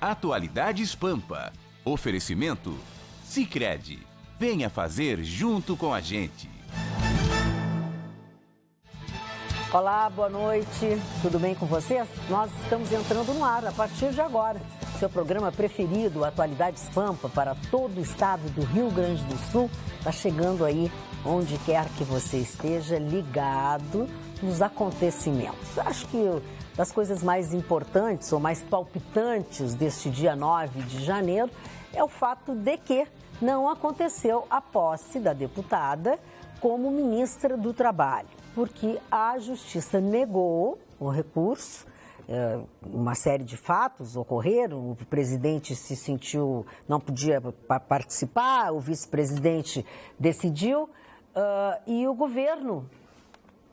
Atualidades Pampa. Oferecimento Sicredi. Venha fazer junto com a gente. Olá, boa noite. Tudo bem com vocês? Nós estamos entrando no ar a partir de agora. Seu programa preferido, Atualidades Pampa, para todo o estado do Rio Grande do Sul, está chegando aí onde quer que você esteja, ligado nos acontecimentos. Acho que das coisas mais importantes ou mais palpitantes deste dia 9 de janeiro é o fato de que não aconteceu a posse da deputada como ministra do Trabalho, porque a Justiça negou o recurso. Uma série de fatos ocorreram, o presidente se sentiu, não podia participar, o vice-presidente decidiu e o governo,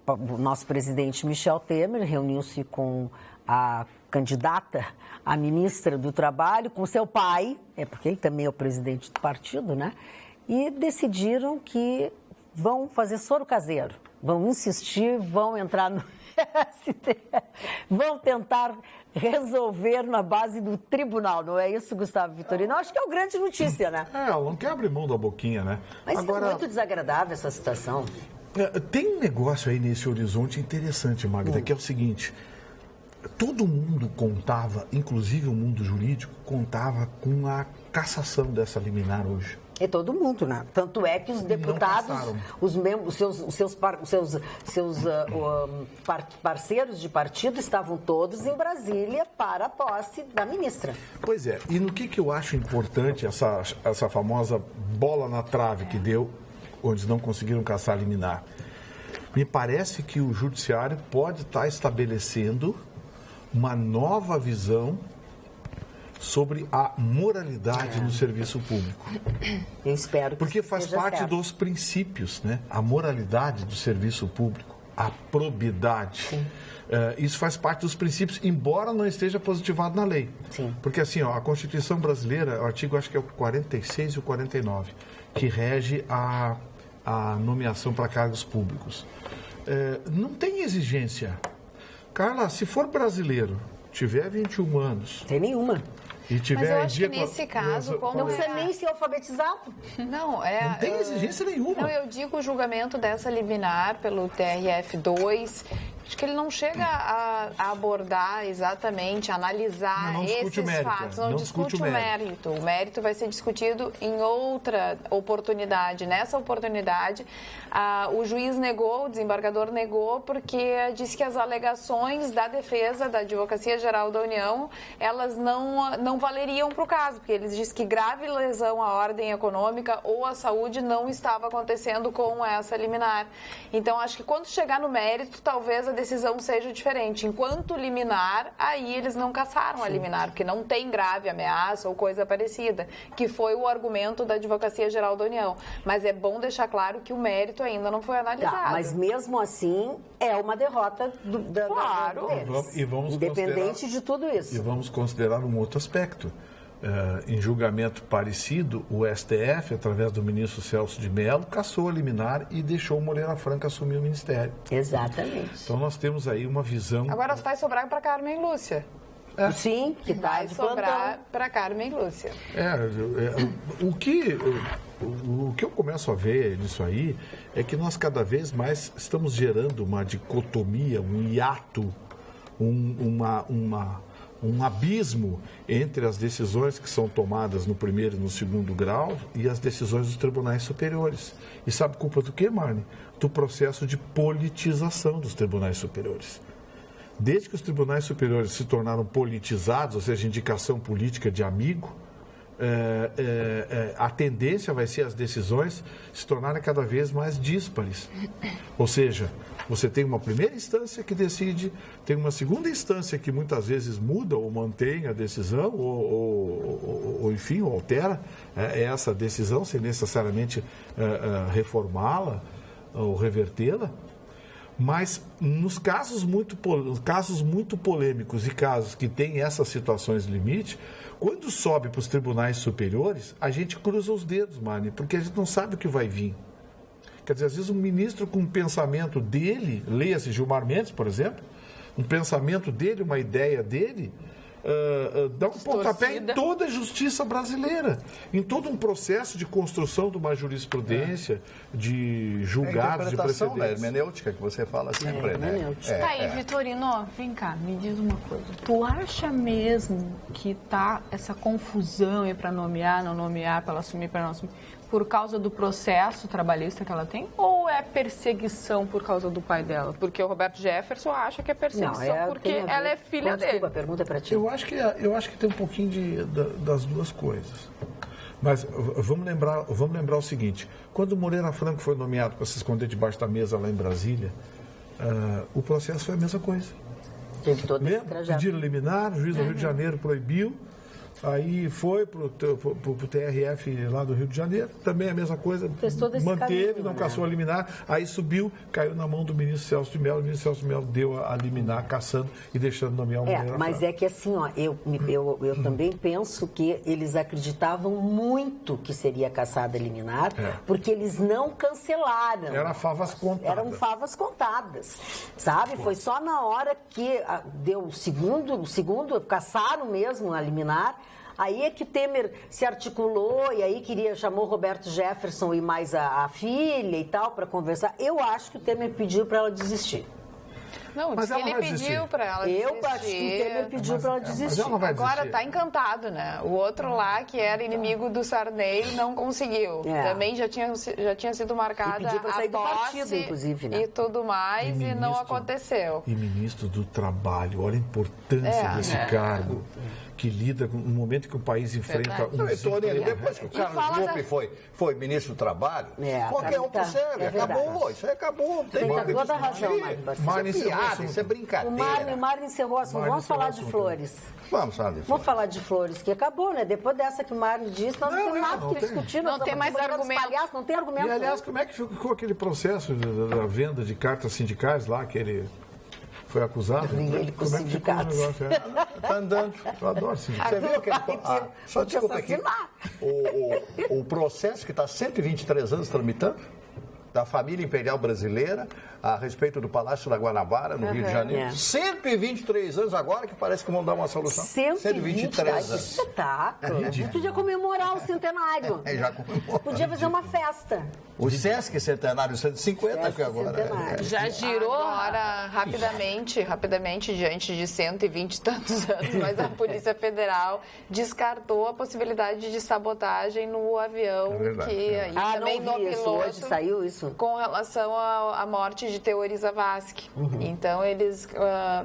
o nosso presidente Michel Temer, reuniu-se com a candidata a ministra do Trabalho, com seu pai, porque ele também é o presidente do partido, né? E decidiram que vão fazer soro caseiro, vão insistir, vão entrar no STF, vão tentar resolver na base do tribunal, não é isso, Gustavo Vitorino? Acho que é uma grande notícia, né? Ela não quer abrir mão da boquinha, né? Mas agora, é muito desagradável essa situação. Tem um negócio aí nesse horizonte interessante, Magda, que é o seguinte: todo mundo contava, inclusive o mundo jurídico, contava com a cassação dessa liminar hoje. É todo mundo, né? Tanto é que os deputados, os membros, seus parceiros de partido estavam todos em Brasília para a posse da ministra. Pois é, e no que eu acho importante essa famosa bola na trave que deu, onde não conseguiram caçar a liminar? Me parece que o judiciário pode estar estabelecendo uma nova visão sobre a moralidade no serviço público. Eu espero que porque faz parte dos princípios, né? A moralidade do serviço público, a probidade. Isso faz parte dos princípios, embora não esteja positivado na lei. Sim. Porque assim, a Constituição brasileira, o artigo acho que é o 46 e o 49, que rege a nomeação para cargos públicos. Não tem exigência. Carla, se for brasileiro, tiver 21 anos... Tem nenhuma. E tiver mas eu acho que nesse caso, como não precisa nem ser alfabetizado. Não tem exigência nenhuma. Não, eu digo o julgamento dessa liminar pelo TRF2, acho que ele não chega a abordar exatamente, a analisar esses fatos, não discute o mérito. O mérito vai ser discutido em outra oportunidade. Nessa oportunidade, o juiz negou, o desembargador negou, porque disse que as alegações da defesa da Advocacia Geral da União, elas não valeriam para o caso, porque eles dizem que grave lesão à ordem econômica ou à saúde não estava acontecendo com essa liminar. Então, acho que quando chegar no mérito, talvez a decisão seja diferente. Enquanto liminar, aí eles não cassaram a liminar, porque não tem grave ameaça ou coisa parecida, que foi o argumento da Advocacia Geral da União. Mas é bom deixar claro que o mérito ainda não foi analisado. Mas mesmo assim, é uma derrota claro. deles. Independente de tudo isso. E vamos considerar um outro aspecto. Em julgamento parecido, o STF, através do ministro Celso de Mello, cassou a liminar e deixou o Moreira Franco assumir o ministério. Exatamente. Então nós temos aí uma visão... Agora vai sobrar para Carmen Lúcia. Sim, que vai sobrar para Carmen Lúcia. O que eu começo a ver nisso aí é que nós cada vez mais estamos gerando uma dicotomia, um hiato, um abismo entre as decisões que são tomadas no primeiro e no segundo grau e as decisões dos tribunais superiores. E sabe culpa do quê, Marne? Do processo de politização dos tribunais superiores. Desde que os tribunais superiores se tornaram politizados, ou seja, indicação política de amigo, a tendência vai ser as decisões se tornarem cada vez mais díspares. Ou seja, você tem uma primeira instância que decide, tem uma segunda instância que muitas vezes muda ou mantém a decisão ou enfim, ou altera essa decisão sem necessariamente reformá-la ou revertê-la. Mas nos casos muito polêmicos e casos que têm essas situações limite, quando sobe para os tribunais superiores, a gente cruza os dedos, Mani, porque a gente não sabe o que vai vir. Quer dizer, às vezes um ministro com um pensamento dele, leia-se Gilmar Mendes, por exemplo, um pensamento dele, uma ideia dele, dá um pontapé em toda a justiça brasileira, em todo um processo de construção de uma jurisprudência, de julgados, de precedentes. A hermenêutica que você fala sempre, né? Tá aí, Vitorino, vem cá, me diz uma coisa. Tu acha mesmo que tá essa confusão aí para nomear, não nomear, para ela assumir, para não assumir, por causa do processo trabalhista que ela tem? Ou é perseguição por causa do pai dela? Porque o Roberto Jefferson acha que é perseguição porque ela é filha dele. Desculpa, a pergunta é para ti. Eu acho que tem um pouquinho das duas coisas. Mas vamos lembrar o seguinte: quando o Moreira Franco foi nomeado para se esconder debaixo da mesa lá em Brasília, o processo foi a mesma coisa. Teve todo esse trajeto. Pediram liminar, o juiz do Rio de Janeiro proibiu. Aí foi pro TRF lá do Rio de Janeiro, também a mesma coisa, manteve, caminho, não caçou a liminar, aí subiu, caiu na mão do ministro Celso de Mello, o ministro Celso de Mello deu a liminar, caçando e deixando nomear o Moreira Mas Franco. É que assim, ó, eu também penso que eles acreditavam muito que seria caçada a liminar, porque eles não cancelaram. Eram favas contadas. Sabe? Foi só na hora que deu o segundo, caçaram mesmo a liminar. Aí é que o Temer se articulou e aí chamou Roberto Jefferson e mais a filha e tal para conversar. Eu acho que o Temer pediu para ela desistir. Não, mas ele pediu para ela desistir. Eu acho que o Temer pediu para ela desistir. Agora tá encantado, né? O outro lá, que era inimigo do Sarney, não conseguiu. Também já tinha sido marcada a posse do partido, inclusive, né? E tudo mais, e não aconteceu. E ministro do Trabalho, olha a importância desse cargo. Que lida com um momento que o país enfrenta depois que o Carlos Lupe foi ministro do Trabalho, qualquer um percebe, acabou, isso aí acabou. Tem toda a razão, Mário. Isso é brincadeira. O Mário encerrou o assunto. Vamos falar de flores. Vamos falar de flores. Vamos falar de flores, que acabou, né? Depois dessa que o Mário disse, nós não temos nada que discutir. Não tem mais argumento. Não tem argumento. E, aliás, como é que ficou aquele processo da venda de cartas sindicais lá, que ele foi acusado? Ele com como é que ficou o negócio? Tá andando. Eu adoro sindicato. Você viu aquele... Só desculpa aqui. O processo que está 123 anos tramitando, da família imperial brasileira, a respeito do Palácio da Guanabara, no Rio de Janeiro. 123 anos agora, que parece que vão dar uma solução. 123 anos. Que espetáculo. A gente podia comemorar o centenário. Já comemorou. Podia fazer uma festa. O Sesc Centenário 150, que agora... Já girou agora rapidamente, diante de 120 e tantos anos, mas a Polícia Federal descartou a possibilidade de sabotagem no avião, que aí também no piloto... Hoje saiu isso? Com relação à morte de Teori Zavascki. Então, eles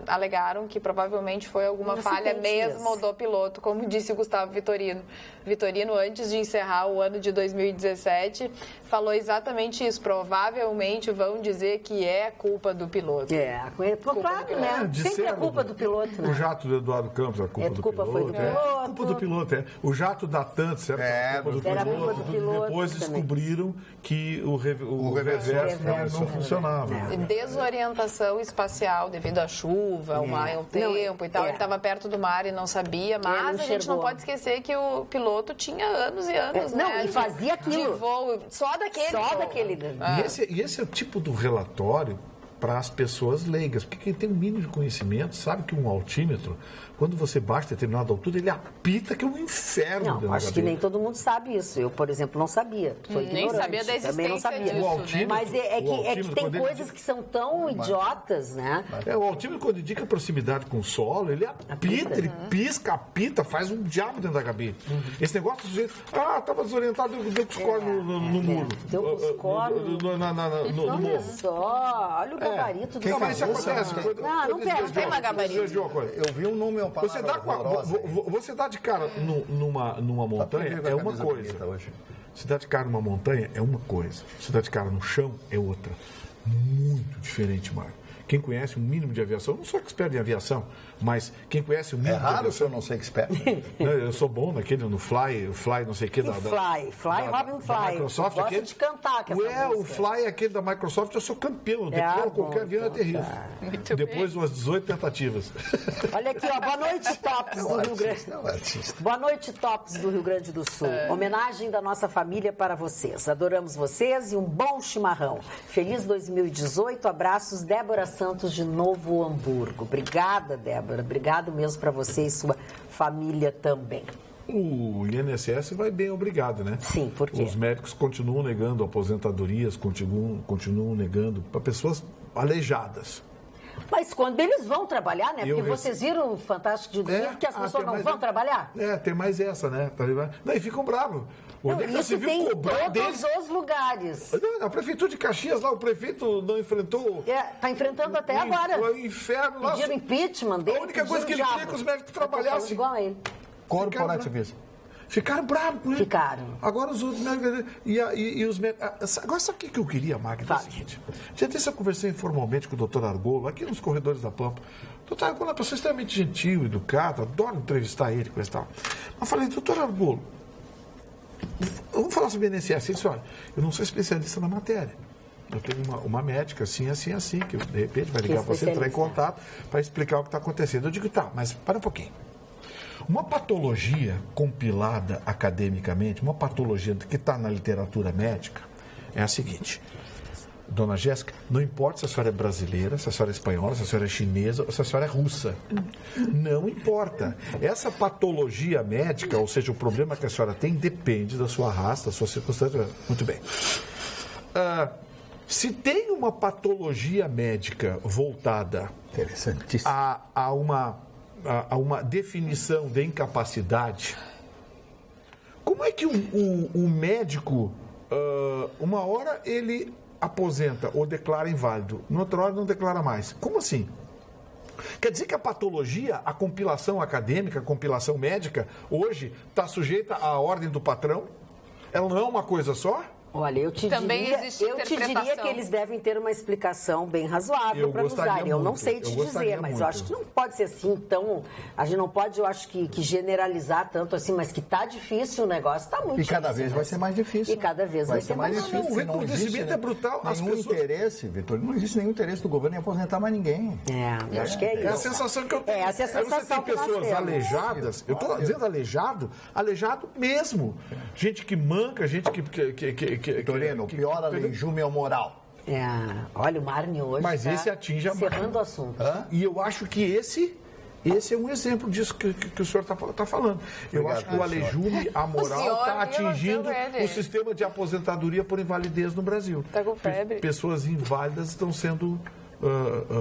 alegaram que provavelmente foi alguma falha mesmo do piloto, como disse o Gustavo Vitorino. Vitorino, antes de encerrar o ano de 2017, falou exatamente isso. Provavelmente vão dizer que é culpa do piloto. Claro, né? Sempre é culpa do piloto, né? O jato do Eduardo Campos, a culpa do piloto. Foi do piloto. Culpa do piloto, O jato da TANT, certo? Era culpa do piloto. Depois descobriram que o reverso não funcionava. Desorientação espacial devido à chuva, o mau tempo e tal. Ele estava perto do mar e não sabia, mas a gente não pode esquecer que o piloto tinha anos e anos, e fazia aquilo. De voo, só daquele. E esse é o tipo do relatório para as pessoas leigas, porque quem tem um mínimo de conhecimento sabe que um altímetro, quando você bate a determinada altura, ele apita que é um inferno. Não, acho que nem todo mundo sabe isso. Eu, por exemplo, não sabia. Nem sabia da existência. Também não sabia. Disso, mas é que tem coisas que são tão idiotas, né? O altímetro, quando indica proximidade com o solo, ele apita, ele pisca, apita, faz um diabo dentro da cabine. Esse negócio do sujeito, estava desorientado, deu com score no muro. Deu com score no muro. Olha só, olha o gabarito do Mas isso acontece. Não tem mais gabarito. Eu vi um número. Você dá de cara numa montanha é uma coisa. Se dá de cara numa montanha é uma coisa. Se dá de cara no chão é outra. Muito diferente, Mário. Quem conhece um mínimo de aviação, não sou expert em aviação, mas quem conhece o mínimo de aviação... se eu não ser expert. Eu sou bom naquele, no Fly não sei o que. Fly. Microsoft. Eu gosto de cantar. O Fly, aquele da Microsoft, eu sou campeão. Qualquer avião é terrível. Depois de umas 18 tentativas. Olha aqui, boa noite, Tops do Rio Grande. Boa noite, Tops do Rio Grande do Sul. Homenagem da nossa família para vocês. Adoramos vocês e um bom chimarrão. Feliz 2018. Abraços, Débora Santos de Novo Hamburgo. Obrigada, Débora. Obrigado mesmo para você e sua família também. O INSS vai bem, obrigado, né? Sim, por quê? Os médicos continuam negando aposentadorias, continuam negando para pessoas aleijadas. Mas quando eles vão trabalhar, né? Porque vocês viram o Fantástico de Domingo que as pessoas não vão trabalhar? Tem mais essa, né? Daí ficam bravos. Isso tem em todos os lugares. A Prefeitura de Caxias, lá, o prefeito não enfrentou... Está enfrentando até agora. O inferno lá. Pediram impeachment dele. A única coisa que ele queria é que os médicos trabalhassem. Igual a ele. Corporativismo. Ficaram bravos com ele. Ficaram. Agora os outros médicos... E os médicos... Agora, sabe o que eu queria, Magda? É o seguinte. Já disse, eu conversei informalmente com o doutor Argolo, aqui nos corredores da Pampa. O doutor Argolo é uma pessoa extremamente gentil, educada, adoro entrevistar ele, coisa e tal. Eu falei, doutor Argolo, vamos falar sobre o INSS. Ele disse, olha, eu não sou especialista na matéria. Eu tenho uma médica assim, que de repente vai ligar para você, entrar em contato para explicar o que está acontecendo. Eu digo, tá, mas para um pouquinho. Uma patologia compilada academicamente, uma patologia que está na literatura médica, é a seguinte. Dona Jéssica, não importa se a senhora é brasileira, se a senhora é espanhola, se a senhora é chinesa ou se a senhora é russa. Não importa. Essa patologia médica, ou seja, o problema que a senhora tem, depende da sua raça, da sua circunstância. Muito bem. Se tem uma patologia médica voltada a uma definição de incapacidade, como é que o médico, uma hora ele aposenta ou declara inválido, noutra hora não declara mais? Como assim? Quer dizer que a patologia, a compilação acadêmica, a compilação médica, hoje está sujeita à ordem do patrão? Ela não é uma coisa só? Olha, eu te diria que eles devem ter uma explicação bem razoável para nos dar. Eu não sei te dizer, mas eu acho que não pode ser assim tão... A gente não pode, eu acho que generalizar tanto assim, mas que está difícil o negócio, está muito difícil. E cada vez vai ser mais difícil. E cada vez vai ser mais difícil. O empobrecimento é brutal. Nenhum interesse, Vitor, não existe nenhum interesse do governo em aposentar mais ninguém. Eu acho que é isso. É a sensação que eu tenho. Essa é a sensação que nós temos. Pessoas aleijadas, eu estou dizendo aleijado mesmo. Gente que manca, gente que Toreno, pior aleijume é o moral. Olha, o Marne hoje mas esse atinge a encerrando o assunto. E eu acho que esse é um exemplo disso que o senhor está falando. Eu acho que o aleijume, a moral, está atingindo o sistema de aposentadoria por invalidez no Brasil. Está com febre. Pessoas inválidas estão sendo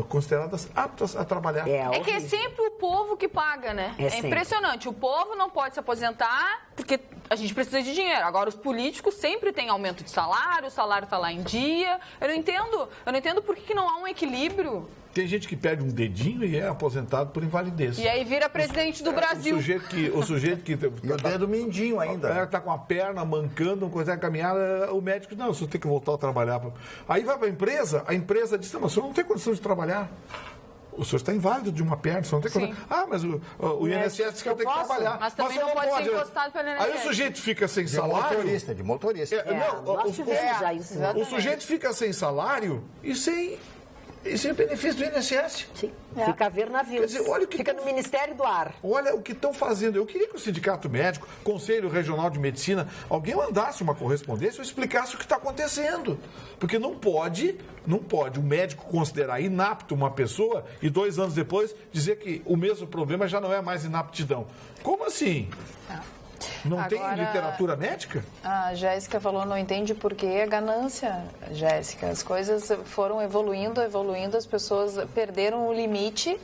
consideradas aptas a trabalhar. É que é sempre o povo que paga, né? É impressionante. O povo não pode se aposentar porque a gente precisa de dinheiro. Agora, os políticos sempre têm aumento de salário, o salário está lá em dia. Eu não entendo por que não há um equilíbrio. Tem gente que perde um dedinho e é aposentado por invalidez. E aí vira presidente do Brasil. O sujeito que e o dedo mindinho ainda. Está com a perna mancando, não consegue caminhar, o médico, não, o senhor tem que voltar a trabalhar. Aí vai para a empresa diz, não, mas o senhor não tem condição de trabalhar. O senhor está inválido de uma perna, o senhor não tem condição. Mas o INSS diz que eu tenho que trabalhar. Mas também não pode ser encostado pelo INSS. Aí o sujeito fica sem salário. De motorista. O sujeito fica sem salário e sem benefício do INSS. Sim. Fica a ver navios. Quer dizer, olha o que fica no Ministério do Ar. Olha o que estão fazendo. Eu queria que o Sindicato Médico, Conselho Regional de Medicina, alguém mandasse uma correspondência ou explicasse o que está acontecendo. Porque não pode o médico considerar inapto uma pessoa e 2 anos depois dizer que o mesmo problema já não é mais inaptidão. Como assim? Não tem literatura médica? A Jéssica falou, não entende por que é ganância, Jéssica. As coisas foram evoluindo, as pessoas perderam o limite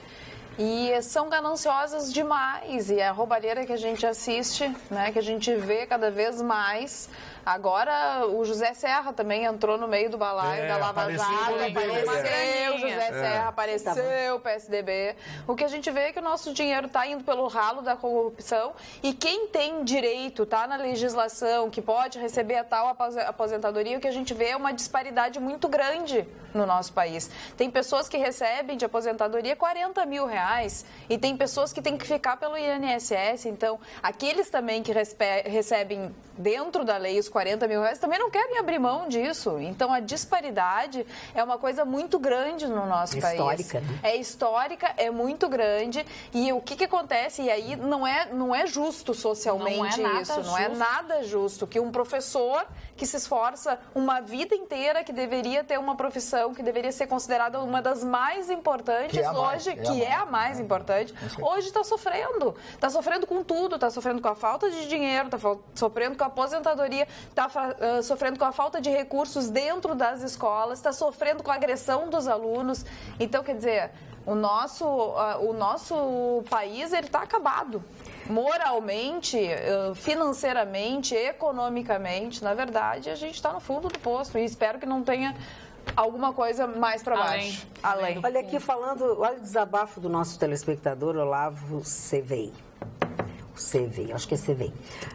e são gananciosas demais. E a roubalheira que a gente assiste, né, que a gente vê cada vez mais. Agora, o José Serra também entrou no meio do balaio da Lava Jato. Apareceu, José Serra apareceu, o PSDB. O que a gente vê é que o nosso dinheiro está indo pelo ralo da corrupção e quem tem direito, está na legislação, que pode receber a tal aposentadoria, o que a gente vê é uma disparidade muito grande no nosso país. Tem pessoas que recebem de aposentadoria R$40 mil e tem pessoas que têm que ficar pelo INSS. Então, aqueles também que recebem dentro da lei os R$40 mil também não querem abrir mão disso. Então, a disparidade é uma coisa muito grande no nosso nosso país. É histórica, né? É histórica, é muito grande. E o que acontece? E aí não é justo socialmente isso. Não é nada justo que um professor que se esforça uma vida inteira, que deveria ter uma profissão, que deveria ser considerada uma das mais importantes hoje, que é a mais importante, hoje está sofrendo. Está sofrendo com tudo, está sofrendo com a falta de dinheiro, está sofrendo com a aposentadoria, está sofrendo com a falta de recursos dentro das escolas, está sofrendo com a agressão dos alunos. Então, quer dizer, o nosso país está acabado. Moralmente, financeiramente, economicamente, na verdade, a gente está no fundo do poço e espero que não tenha alguma coisa mais para baixo. Além. Olha aqui falando, olha o desabafo do nosso telespectador Olavo Cevei. Acho que é Cevei.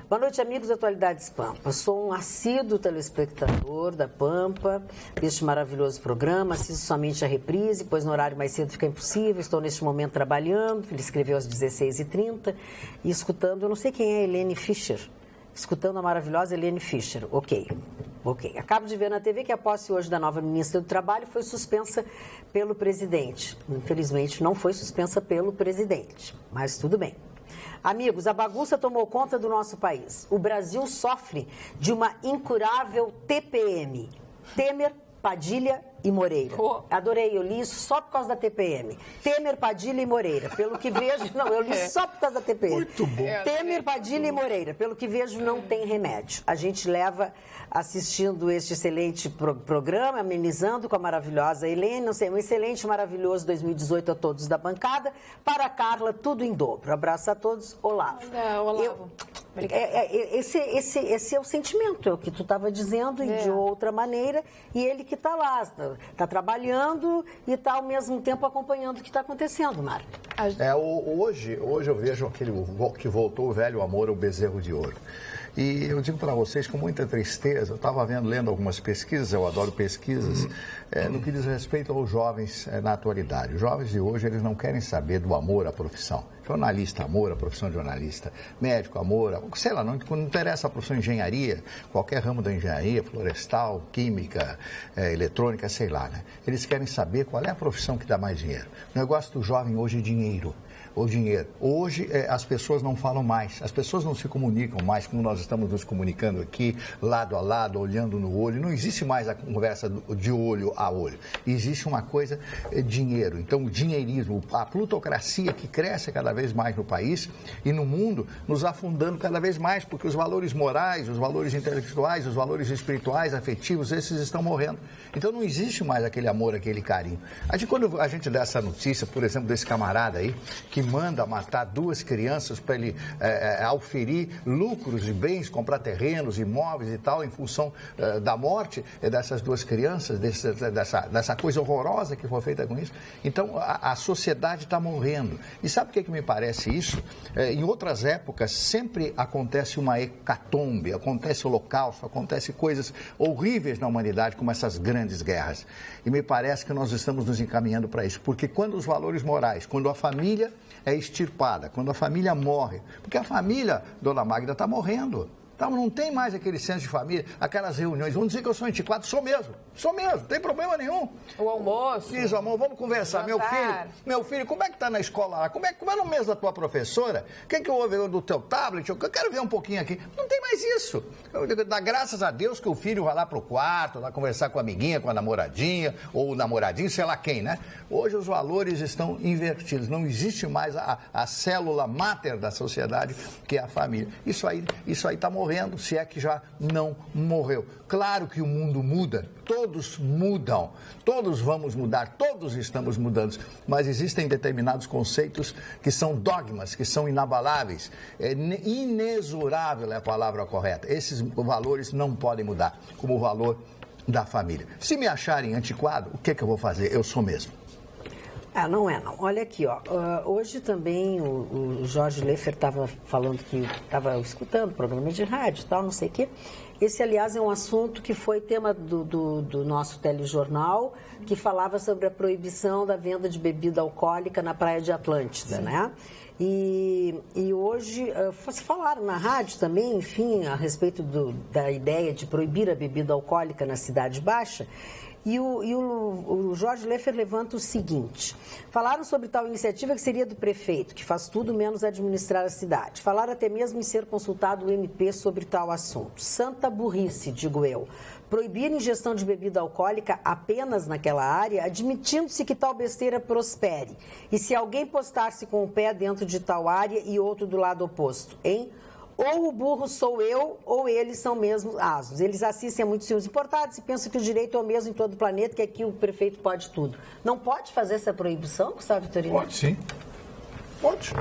Boa noite, amigos da Atualidades Pampa. Sou um assíduo telespectador da Pampa, deste maravilhoso programa. Assisto somente a reprise, pois no horário mais cedo fica impossível. Estou neste momento trabalhando. Ele escreveu às 16h30 e escutando, eu não sei quem é, Helene Fischer. Escutando a maravilhosa Helene Fischer. Ok. Acabo de ver na TV que a posse hoje da nova ministra do Trabalho foi suspensa pelo presidente. Infelizmente, não foi suspensa pelo presidente, mas tudo bem. Amigos, a bagunça tomou conta do nosso país. O Brasil sofre de uma incurável TPM. Temer, Padilha e Moreira. Adorei, eu li isso só por causa da TPM. Temer, Padilha e Moreira. Pelo que vejo... Não, eu li só por causa da TPM. Muito bom. Temer, Padilha e Moreira. Pelo que vejo, não tem remédio. A gente leva assistindo este excelente programa, amenizando com a maravilhosa Helene. Não sei, um excelente, maravilhoso 2018 a todos da bancada. Para a Carla, tudo em dobro. Abraço a todos. Olavo. Olavo. Esse é o sentimento, é o que tu estava dizendo, e de outra maneira, e ele que está lá, está trabalhando e está ao mesmo tempo acompanhando o que está acontecendo, Mário. Hoje eu vejo aquele que voltou o velho amor, o bezerro de ouro. E eu digo para vocês com muita tristeza, eu estava lendo algumas pesquisas, eu adoro pesquisas, no que diz respeito aos jovens na atualidade. Os jovens de hoje, eles não querem saber do amor à profissão. Jornalista, amor à profissão de jornalista. Médico, amor, sei lá, não interessa a profissão de engenharia, qualquer ramo da engenharia, florestal, química, eletrônica, sei lá, né? Eles querem saber qual é a profissão que dá mais dinheiro. O negócio do jovem hoje é dinheiro. O dinheiro. Hoje as pessoas não falam mais, as pessoas não se comunicam mais como nós estamos nos comunicando aqui, lado a lado, olhando no olho. Não existe mais a conversa de olho a olho. Existe uma coisa, dinheiro. Então, o dinheirismo, a plutocracia que cresce cada vez mais no país e no mundo, nos afundando cada vez mais, porque os valores morais, os valores intelectuais, os valores espirituais, afetivos, esses estão morrendo. Então, não existe mais aquele amor, aquele carinho. Quando a gente dá essa notícia, por exemplo, desse camarada aí, que manda matar 2 crianças para ele auferir lucros e bens, comprar terrenos, imóveis e tal, em função da morte dessas 2 crianças, dessa coisa horrorosa que foi feita com isso. Então, a sociedade está morrendo. E sabe o que me parece isso? Em outras épocas, sempre acontece uma hecatombe, acontece holocausto, acontece coisas horríveis na humanidade, como essas grandes guerras. E me parece que nós estamos nos encaminhando para isso, porque quando os valores morais, quando a família é extirpada, quando a família morre, porque a família, Dona Magda, está morrendo. Então, não tem mais aquele senso de família, aquelas reuniões. Vão dizer que eu sou antiquado, sou mesmo, não tem problema nenhum. O almoço. Isso, amor, vamos conversar. Meu filho, como é que está na escola lá? Como é no mês da tua professora? O que houve do teu tablet? Eu quero ver um pouquinho aqui. Não tem mais isso. Dá graças a Deus que o filho vai lá pro quarto, lá conversar com a amiguinha, com a namoradinha, ou o namoradinho, sei lá quem, né? Hoje os valores estão invertidos. Não existe mais a célula máter da sociedade, que é a família. Isso aí está morrendo. Se é que já não morreu. Claro que o mundo muda, todos mudam, todos vamos mudar, todos estamos mudando, mas existem determinados conceitos que são dogmas, que são inabaláveis, inexorável é a palavra correta. Esses valores não podem mudar, como o valor da família. Se me acharem antiquado, o que eu vou fazer? Eu sou mesmo. Não é não. Olha aqui, ó. Hoje também o Jorge Leffer estava falando que estava escutando programa de rádio e tal, não sei o quê. Esse, aliás, é um assunto que foi tema do nosso telejornal, que falava sobre a proibição da venda de bebida alcoólica na Praia de Atlântida, sim, né? E hoje, falaram na rádio também, enfim, a respeito da ideia de proibir a bebida alcoólica na Cidade Baixa. E o Jorge Leffer levanta o seguinte: falaram sobre tal iniciativa que seria do prefeito, que faz tudo menos administrar a cidade. Falaram até mesmo em ser consultado o MP sobre tal assunto. Santa burrice, digo eu. Proibir ingestão de bebida alcoólica apenas naquela área, admitindo-se que tal besteira prospere. E se alguém postar-se com o pé dentro de tal área e outro do lado oposto, hein? Ou o burro sou eu, ou eles são mesmo asnos. Eles assistem a muitos filmes importados e pensam que o direito é o mesmo em todo o planeta, que aqui o prefeito pode tudo. Não pode fazer essa proibição, Gustavo Vitorino? Pode, sim. Pode.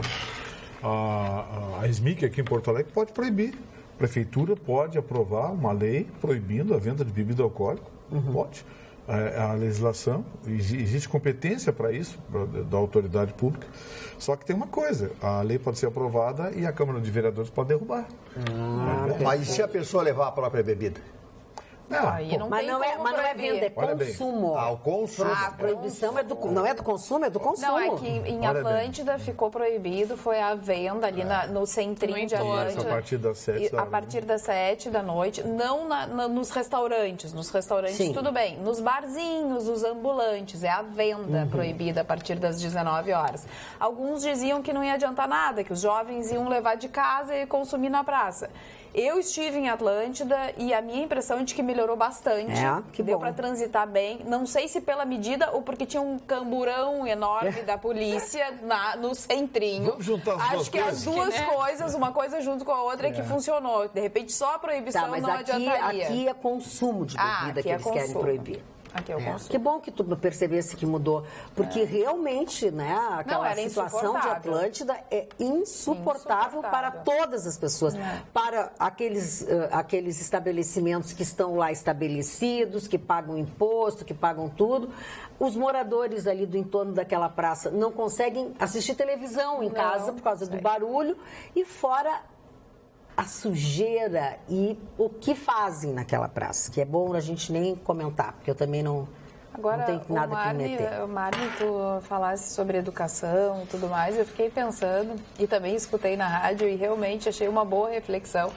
A SMIC aqui em Porto Alegre pode proibir. A prefeitura pode aprovar uma lei proibindo a venda de bebida alcoólica. Pode. A legislação, existe competência para isso, da autoridade pública. Só que tem uma coisa, a lei pode ser aprovada e a Câmara de Vereadores pode derrubar. Mas e se a pessoa levar a própria bebida? Mas não é venda, é consumo. O consumo. A proibição não é do consumo, é do consumo. Não, é que em Atlântida ficou proibido, foi a venda ali no centrinho de Atlântida. A partir das 7 A partir das 7 da noite, não nos restaurantes. Nos restaurantes, sim, tudo bem. Nos barzinhos, os ambulantes, é a venda proibida a partir das 19 horas. Alguns diziam que não ia adiantar nada, que os jovens iam levar de casa e consumir na praça. Eu estive em Atlântida e a minha impressão é de que melhorou bastante. Que deu bom. para transitar bem. Não sei se pela medida ou porque tinha um camburão enorme da polícia no centrinho. Vamos juntar as duas Acho que as duas coisas, uma coisa junto com a outra, que funcionou. De repente, só a proibição mas não adiantaria. Aqui é consumo de bebida que eles querem proibir. Aqui é o consumo. Que bom que tu percebesse que mudou, porque realmente, né, aquela situação de Atlântida é insuportável para todas as pessoas, para aqueles estabelecimentos que estão lá estabelecidos, que pagam imposto, que pagam tudo. Os moradores ali do entorno daquela praça não conseguem assistir televisão em casa por causa do barulho e fora a sujeira e o que fazem naquela praça, que é bom a gente nem comentar, porque eu também não tenho nada que me meter. O Marne, tu falasse sobre educação e tudo mais, eu fiquei pensando, e também escutei na rádio, e realmente achei uma boa reflexão.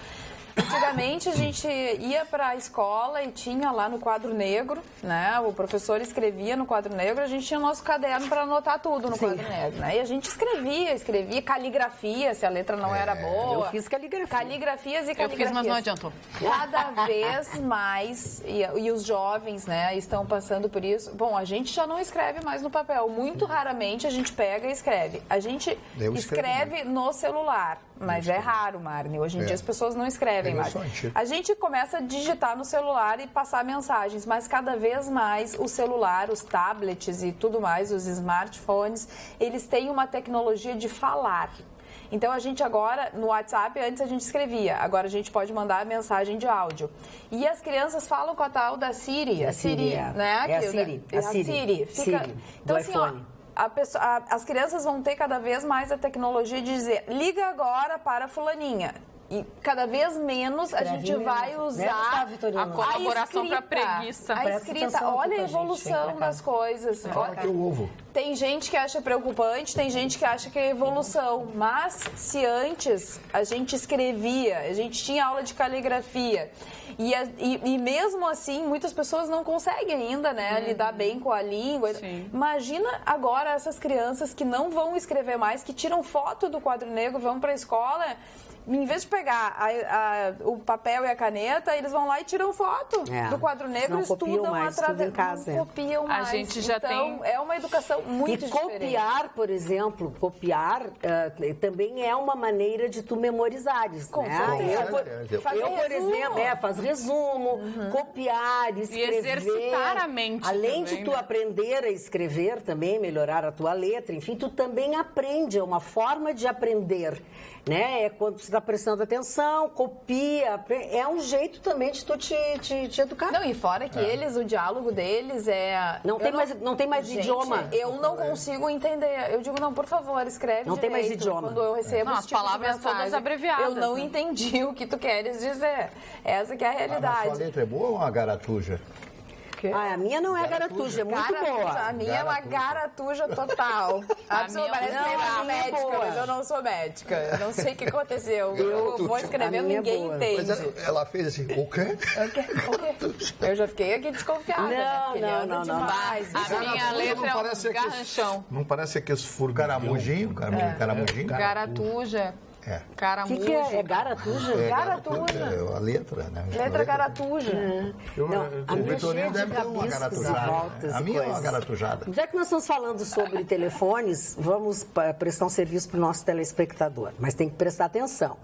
Antigamente a gente ia para a escola e tinha lá no quadro negro, né? O professor escrevia no quadro negro, a gente tinha o nosso caderno para anotar tudo no quadro negro, né? E a gente escrevia caligrafia, se a letra não era boa. Eu fiz caligrafia. Caligrafias e caligrafias. Eu fiz, mas não adiantou. Cada vez mais, e os jovens, né, estão passando por isso. Bom, a gente já não escreve mais no papel. Muito raramente a gente pega e escreve. A gente escreve no celular, mas é raro, Marne. Hoje em dia as pessoas não escrevem mais. A gente começa a digitar no celular e passar mensagens, mas cada vez mais o celular, os tablets e tudo mais, os smartphones, eles têm uma tecnologia de falar. Então, a gente agora, no WhatsApp, antes a gente escrevia, agora a gente pode mandar mensagem de áudio. E as crianças falam com a tal da Siri. A Siri, né? É a Siri. A Siri. Então, assim, as crianças vão ter cada vez mais a tecnologia de dizer, liga agora para fulaninha. E cada vez menos a gente vai usar a colaboração para preguiça. A escrita, olha a evolução das coisas. Olha o ovo. Tem gente que acha preocupante, tem gente que acha que é evolução. Mas se antes a gente escrevia, a gente tinha aula de caligrafia, e mesmo assim muitas pessoas não conseguem ainda, né, lidar bem com a língua. Sim. Imagina agora essas crianças que não vão escrever mais, que tiram foto do quadro negro, vão para a escola. Em vez de pegar o papel e a caneta, eles vão lá e tiram foto do quadro negro, estudam através. Não copiam mais. A gente já tem. É uma educação muito diferente. Copiar, por exemplo, também é uma maneira de tu memorizares, Com certeza. Eu, por exemplo, faz resumo, copiar, escrever. E exercitar a mente. Além também, de tu aprender a escrever também, melhorar a tua letra, enfim, tu também aprende, é uma forma de aprender, né? É quando você está prestando atenção, copia, é um jeito também de tu te educar. Não, e fora que o diálogo deles é... Não tem mais idioma. Eu não consigo entender. Eu digo, não, por favor, escreve Não direito. tem mais idioma. Quando eu recebo as palavras todas abreviadas. Eu não entendi o que tu queres dizer. Essa que é a realidade. A sua letra é boa ou uma garatuja? A minha não é garatuja, é muito boa. A minha é uma garatuja total. Parece médica, mas eu não sou médica. Eu não sei o que aconteceu. Eu vou escrevendo, ninguém entende. Mas ela fez assim, o quê? Eu já fiquei aqui desconfiada. Não. Demais. A minha letra é um garranchão. Não parece aqueles furgão. Caramujinho? Garatuja. O que é garatuja? Garatuja. É a letra, né? Letra garatuja. A minha cheia de deve ter uma rabiscos e voltas A e minha é uma coisas. garatujada. Já que nós estamos falando sobre telefones, vamos prestar um serviço para o nosso telespectador, mas tem que prestar atenção.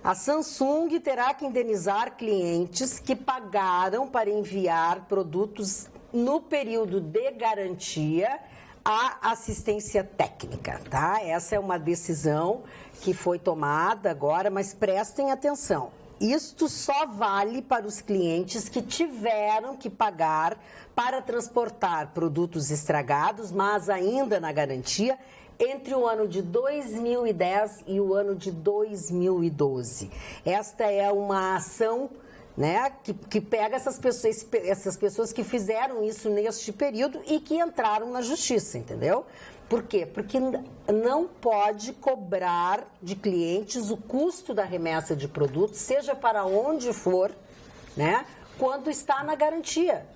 A Samsung terá que indenizar clientes que pagaram para enviar produtos no período de garantia à assistência técnica, tá? Essa é uma decisão que foi tomada agora, mas prestem atenção. Isto só vale para os clientes que tiveram que pagar para transportar produtos estragados, mas ainda na garantia, entre o ano de 2010 e o ano de 2012. Esta é uma ação, né, que pega essas pessoas que fizeram isso neste período e que entraram na justiça, entendeu? Por quê? Porque não pode cobrar de clientes o custo da remessa de produtos, seja para onde for, né, quando está na garantia.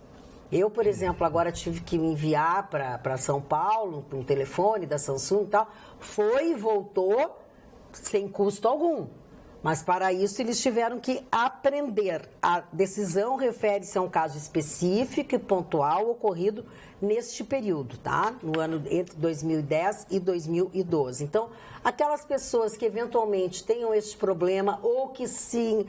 Eu, por exemplo, agora tive que enviar para São Paulo, para um telefone da Samsung e tal, foi e voltou sem custo algum. Mas para isso eles tiveram que aprender. A decisão refere-se a um caso específico e pontual ocorrido neste período, tá? No ano entre 2010 e 2012. Então, aquelas pessoas que eventualmente tenham esse problema ou que se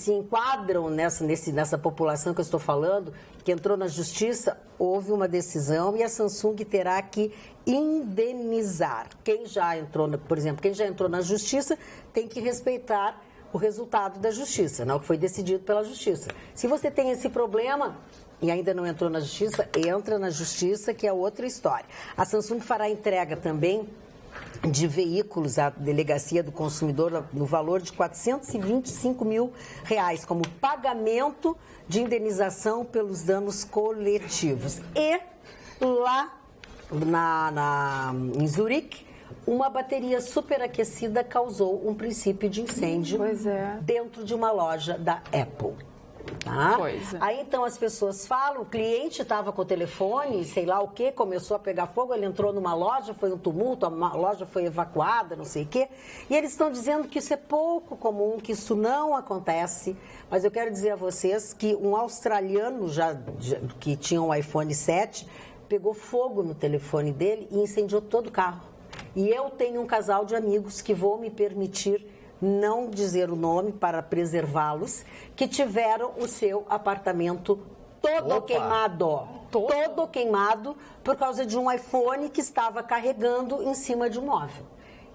enquadram nessa população que eu estou falando, que entrou na justiça, houve uma decisão e a Samsung terá que indenizar. Quem já entrou, por exemplo, quem já entrou na justiça tem que respeitar o resultado da justiça, não, que foi decidido pela justiça. Se você tem esse problema e ainda não entrou na justiça, entra na justiça, que é outra história. A Samsung fará entrega também de veículos à Delegacia do Consumidor no valor de R$425 mil, como pagamento de indenização pelos danos coletivos. E lá em Zurique, uma bateria superaquecida causou um princípio de incêndio dentro de uma loja da Apple. Tá? Aí então as pessoas falam, o cliente estava com o telefone, sei lá o que, começou a pegar fogo, ele entrou numa loja, foi um tumulto, a loja foi evacuada, não sei o quê. E eles estão dizendo que isso é pouco comum, que isso não acontece. Mas eu quero dizer a vocês que um australiano que tinha um iPhone 7 pegou fogo no telefone dele e incendiou todo o carro. E eu tenho um casal de amigos que vou me permitir não dizer o nome para preservá-los, que tiveram o seu apartamento todo queimado. Todo queimado por causa de um iPhone que estava carregando em cima de um móvel.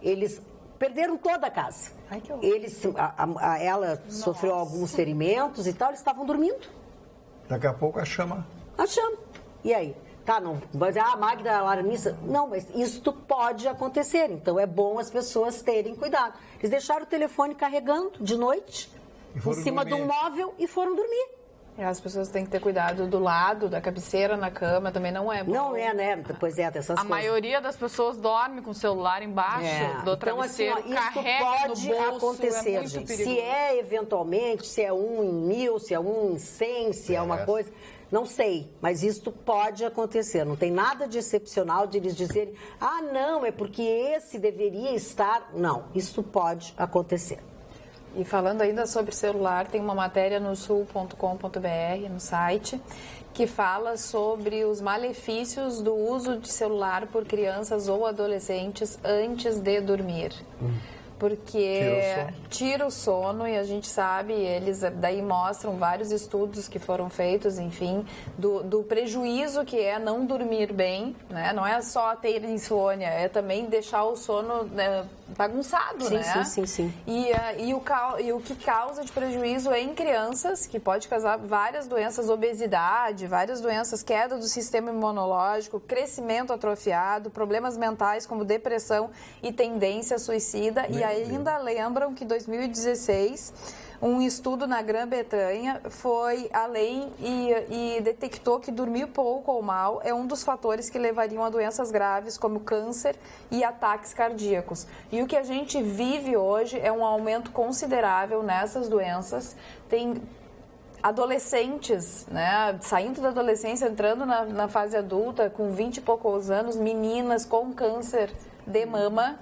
Eles perderam toda a casa. Ela sofreu alguns ferimentos e tal, eles estavam dormindo. Daqui a pouco a chama. E aí? Tá, não vai dizer, Magda é alarmista. Não, mas isto pode acontecer. Então, é bom as pessoas terem cuidado. Eles deixaram o telefone carregando de noite, em cima de um móvel, e foram dormir. As pessoas têm que ter cuidado do lado, da cabeceira, na cama, também não é bom. Não é, né? Pois é, dessas coisas. A maioria das pessoas dorme com o celular embaixo do travesseiro, então, assim, carrega isso no bolso, pode acontecer, é muito gente. perigoso. Se é eventualmente, se é 1 em 1000, se é 1 em 100, se é uma coisa... Não sei, mas isto pode acontecer. Não tem nada de excepcional de eles dizerem, não, é porque esse deveria estar... Não, isso pode acontecer. E falando ainda sobre celular, tem uma matéria no sul.com.br, no site, que fala sobre os malefícios do uso de celular por crianças ou adolescentes antes de dormir. Porque tira o sono e a gente sabe, eles daí mostram vários estudos que foram feitos, enfim, do prejuízo que é não dormir bem, né? Não é só ter insônia, é também deixar o sono bagunçado, né? Sim. E o que causa de prejuízo em crianças, que pode causar várias doenças, obesidade, várias doenças, queda do sistema imunológico, crescimento atrofiado, problemas mentais como depressão e tendência suicida. E ainda lembram que em 2016 um estudo na Grã-Bretanha foi além e detectou que dormir pouco ou mal é um dos fatores que levariam a doenças graves como câncer e ataques cardíacos. E o que a gente vive hoje é um aumento considerável nessas doenças. Tem adolescentes, né, saindo da adolescência, entrando na fase adulta, com 20 e poucos anos, meninas com câncer de mama.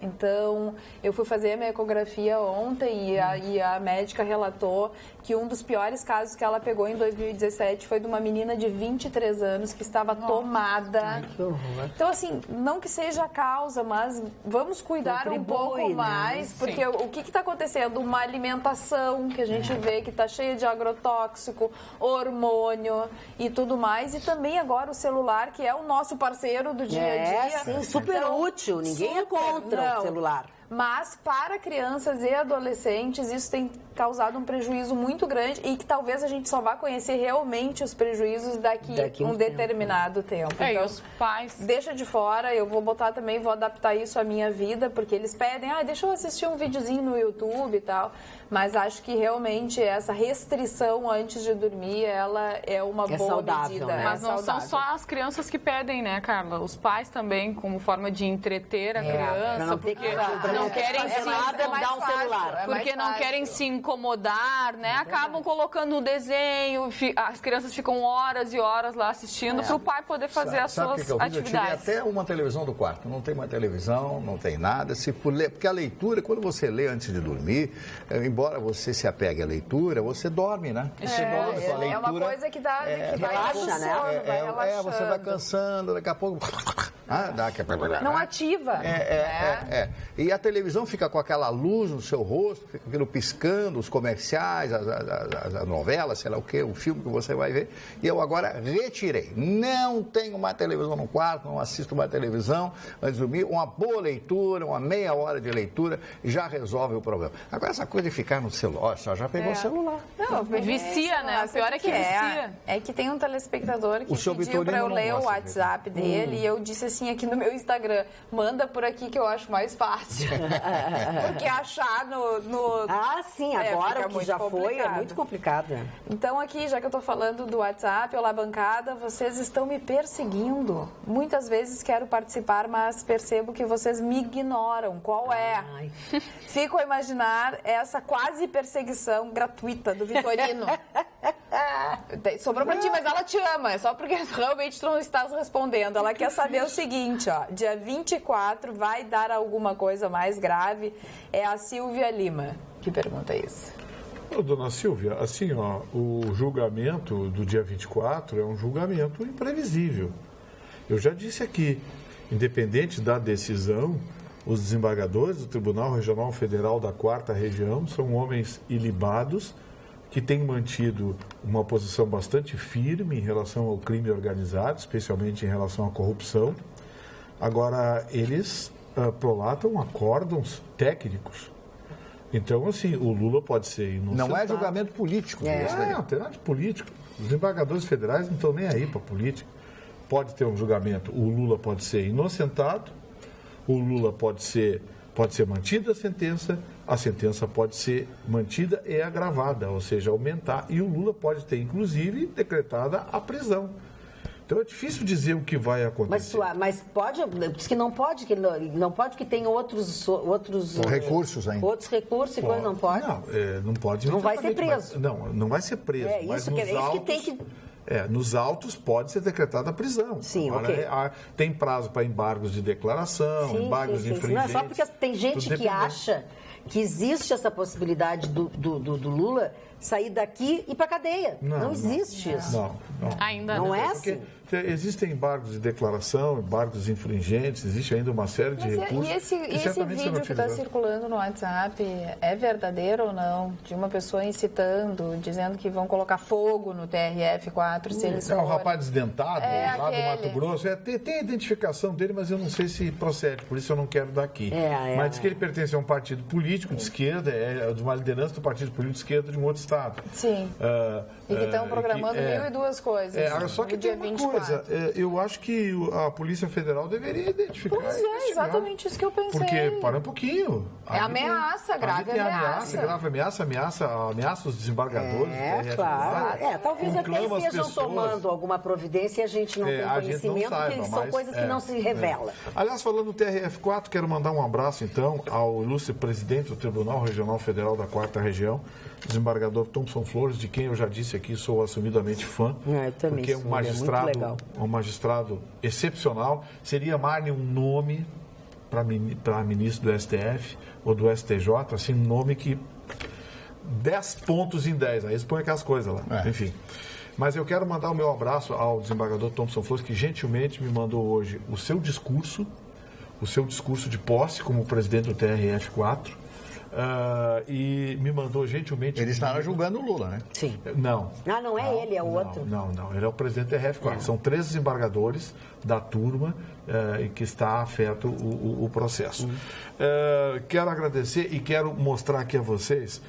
Então, eu fui fazer a minha ecografia ontem e a médica relatou que um dos piores casos que ela pegou em 2017 foi de uma menina de 23 anos que estava tomada. Ai, que horror. Então, assim, não que seja a causa, mas vamos cuidar um pouco mais, porque o que está acontecendo? Uma alimentação que a gente vê que está cheia de agrotóxico, hormônio e tudo mais, e também agora o celular, que é o nosso parceiro do dia a dia. Sim, super útil, ninguém é contra o celular. Mas para crianças e adolescentes isso tem causado um prejuízo muito grande e que talvez a gente só vá conhecer realmente os prejuízos daqui um determinado tempo. Então, e os pais... Deixa de fora, eu vou botar também, vou adaptar isso à minha vida, porque eles pedem, deixa eu assistir um videozinho no YouTube e tal. Mas acho que realmente essa restrição antes de dormir, ela é uma boa saudável, medida. Né? Mas não são só as crianças que pedem, né, Carla? Os pais também, como forma de entreter a criança, porque não querem se incomodar, porque não querem se incomodar, né? Acabam colocando um desenho, as crianças ficam horas e horas lá assistindo para o pai poder fazer as suas atividades. Eu tirei até uma televisão do quarto. Não tem uma televisão, não tem nada. Porque a leitura, quando você lê antes de dormir, embora você se apegue à leitura, você dorme, né? Você dorme com a leitura. É uma coisa que dá, que vai relaxa, né? Vai relaxando. Você vai cansando, daqui a pouco... Não ativa. E a televisão fica com aquela luz no seu rosto, fica aquilo piscando, os comerciais, as novelas, sei lá o que, o filme que você vai ver. E eu agora retirei. Não tenho mais televisão no quarto, não assisto mais televisão antes de dormir. Uma boa leitura, uma meia hora de leitura já resolve o problema. Agora essa coisa de ficar no celular, você já pegou o celular. Não, vicia, né? O pior é que vicia. É que tem um telespectador que pediu para eu ler o WhatsApp dele e eu disse assim aqui no meu Instagram, manda por aqui que eu acho mais fácil. Porque achar no... sim, agora o que já foi é muito complicado. Então aqui, já que eu tô falando do WhatsApp, olá bancada, vocês estão me perseguindo. Muitas vezes quero participar, mas percebo que vocês me ignoram. Qual é? Fico a imaginar essa quase perseguição gratuita do Vitorino. Sobrou pra ti, mas ela te ama. É só porque realmente tu não estás respondendo. Ela quer saber o seguinte, ó. Dia 24 vai dar alguma coisa mais grave? É a Silvia Lima que pergunta isso. Dona Silvia, assim, ó, o julgamento do dia 24 é um julgamento imprevisível. Eu já disse aqui, independente da decisão, os desembargadores do Tribunal Regional Federal da 4ª Região são homens ilibados que têm mantido uma posição bastante firme em relação ao crime organizado, especialmente em relação à corrupção. Agora, eles prolatam acórdãos técnicos. Então, assim, o Lula pode ser inocentado. Não é julgamento político. Não tem nada de político. Os desembargadores federais não estão nem aí para política. Pode ter um julgamento, o Lula pode ser inocentado, o Lula pode ser mantida a sentença pode ser mantida e agravada, ou seja, aumentar, e o Lula pode ter, inclusive, decretada a prisão. Então é difícil dizer o que vai acontecer. Mas pode, diz que não pode, que tem outros recursos ainda. Outros recursos e coisa não pode. Não pode. Não vai ser preso. Não vai ser preso. Mas isso que tem que... nos autos pode ser decretada a prisão. Sim, agora, tem prazo para embargos de declaração, embargos de infringentes. Não, só porque tem gente que acha que existe essa possibilidade do Lula sair daqui e ir para cadeia. Não existe isso. Não. Ainda não é assim. Existem embargos de declaração, embargos infringentes, existe ainda uma série de recursos. E esse vídeo que está circulando no WhatsApp é verdadeiro ou não? De uma pessoa incitando, dizendo que vão colocar fogo no TRF-4 se eles forem. O rapaz desdentado, lá do Mato Grosso. Tem a identificação dele, mas eu não sei se procede, por isso eu não quero dar aqui. Mas diz que ele pertence a um partido político de esquerda, de uma liderança do partido político de esquerda de um outro estado Estado. Sim. E que estão programando 1.002 coisas. Só que tem uma coisa, eu acho que a Polícia Federal deveria identificar. Pois é, exatamente isso que eu pensei. Porque, para um pouquinho... É ameaça, grave ameaça. Grave ameaça os desembargadores. Claro. Talvez até eles estejam tomando alguma providência e a gente não tem conhecimento, porque são coisas que não se revelam. Aliás, falando do TRF4, quero mandar um abraço, então, ao ilustre presidente do Tribunal Regional Federal da 4ª Região, desembargador Thompson Flores, de quem eu já disse aqui, sou assumidamente fã. Eu também porque é um magistrado excepcional. Seria, Marne, um nome para ministro do STF ou do STJ, assim, um nome que 10 pontos em 10. Aí eles põem aquelas coisas lá. Enfim. Mas eu quero mandar o meu abraço ao desembargador Thompson Flores, que gentilmente me mandou hoje o seu discurso de posse como presidente do TRF4. E me mandou gentilmente... Ele estava julgando o Lula, né? Sim. Não. Não é ele, é o outro. Não. Ele é o presidente do TRF4. São 3 desembargadores da turma e que está afeto o processo. Quero agradecer e quero mostrar aqui a vocês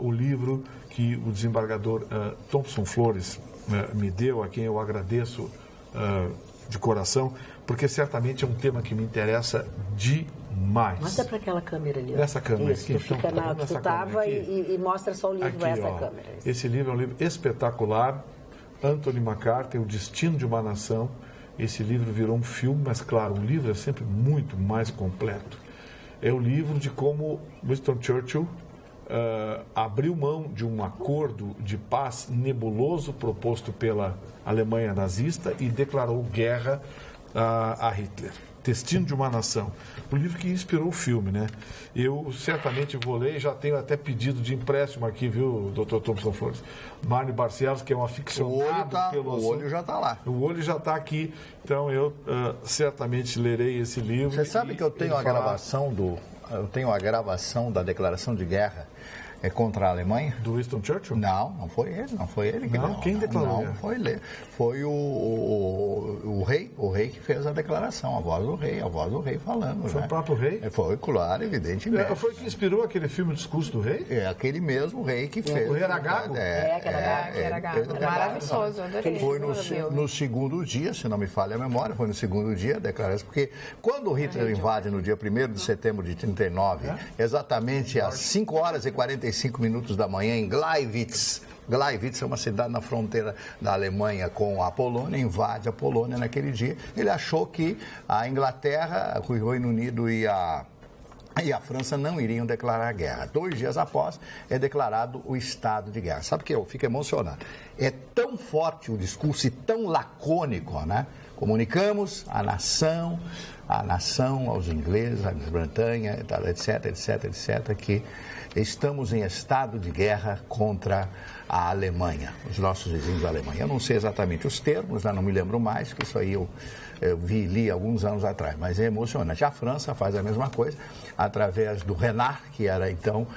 o livro que o desembargador Thompson Flores me deu, a quem eu agradeço de coração, porque certamente é um tema que me interessa demais. Mostra para aquela câmera ali. Essa câmera aqui. Tu fica tu tava e mostra só o livro aqui, essa câmera. Esse livro é um livro espetacular. Anthony McCarthy, O Destino de uma Nação. Esse livro virou um filme, mas claro, um livro é sempre muito mais completo. É o livro de como Winston Churchill abriu mão de um acordo de paz nebuloso proposto pela Alemanha nazista e declarou guerra a Hitler. Destino de uma Nação. O livro que inspirou o filme, né? Eu certamente vou ler, já tenho até pedido de empréstimo aqui, viu, Dr. Thompson Flores? Marne Barcelos, que é um aficionado pelo assunto. O olho já está lá. O olho já está aqui, então eu certamente lerei esse livro. Você sabe que eu tenho a gravação da declaração de guerra contra a Alemanha? Do Winston Churchill? Não foi ele que deu. Quem declarou? Não, foi ele. Foi o rei que fez a declaração, a voz do rei falando. Foi o próprio rei? Foi, claro, evidentemente. Foi que inspirou aquele filme O Discurso do Rei? É aquele mesmo rei que fez. O rei era gago? Que era gago. Maravilhoso, eu adorei. Foi no segundo dia, se não me falha a memória, foi no segundo dia a declaração, porque quando o Hitler invade no dia 1º de setembro de 1939, exatamente às 5 horas e 45 minutos da manhã, em Gleiwitz. Gleiwitz é uma cidade na fronteira da Alemanha com a Polônia, invade a Polônia naquele dia. Ele achou que a Inglaterra, o Reino Unido e a França não iriam declarar guerra. 2 dias após, é declarado o estado de guerra. Sabe o que eu fico emocionado? É tão forte o discurso e tão lacônico, né? Comunicamos a nação, aos ingleses, à Grã-Bretanha, etc., que estamos em estado de guerra contra a Alemanha, os nossos vizinhos da Alemanha. Eu não sei exatamente os termos, não me lembro mais, que isso aí eu li alguns anos atrás, mas é emocionante. A França faz a mesma coisa através do Renard, que era então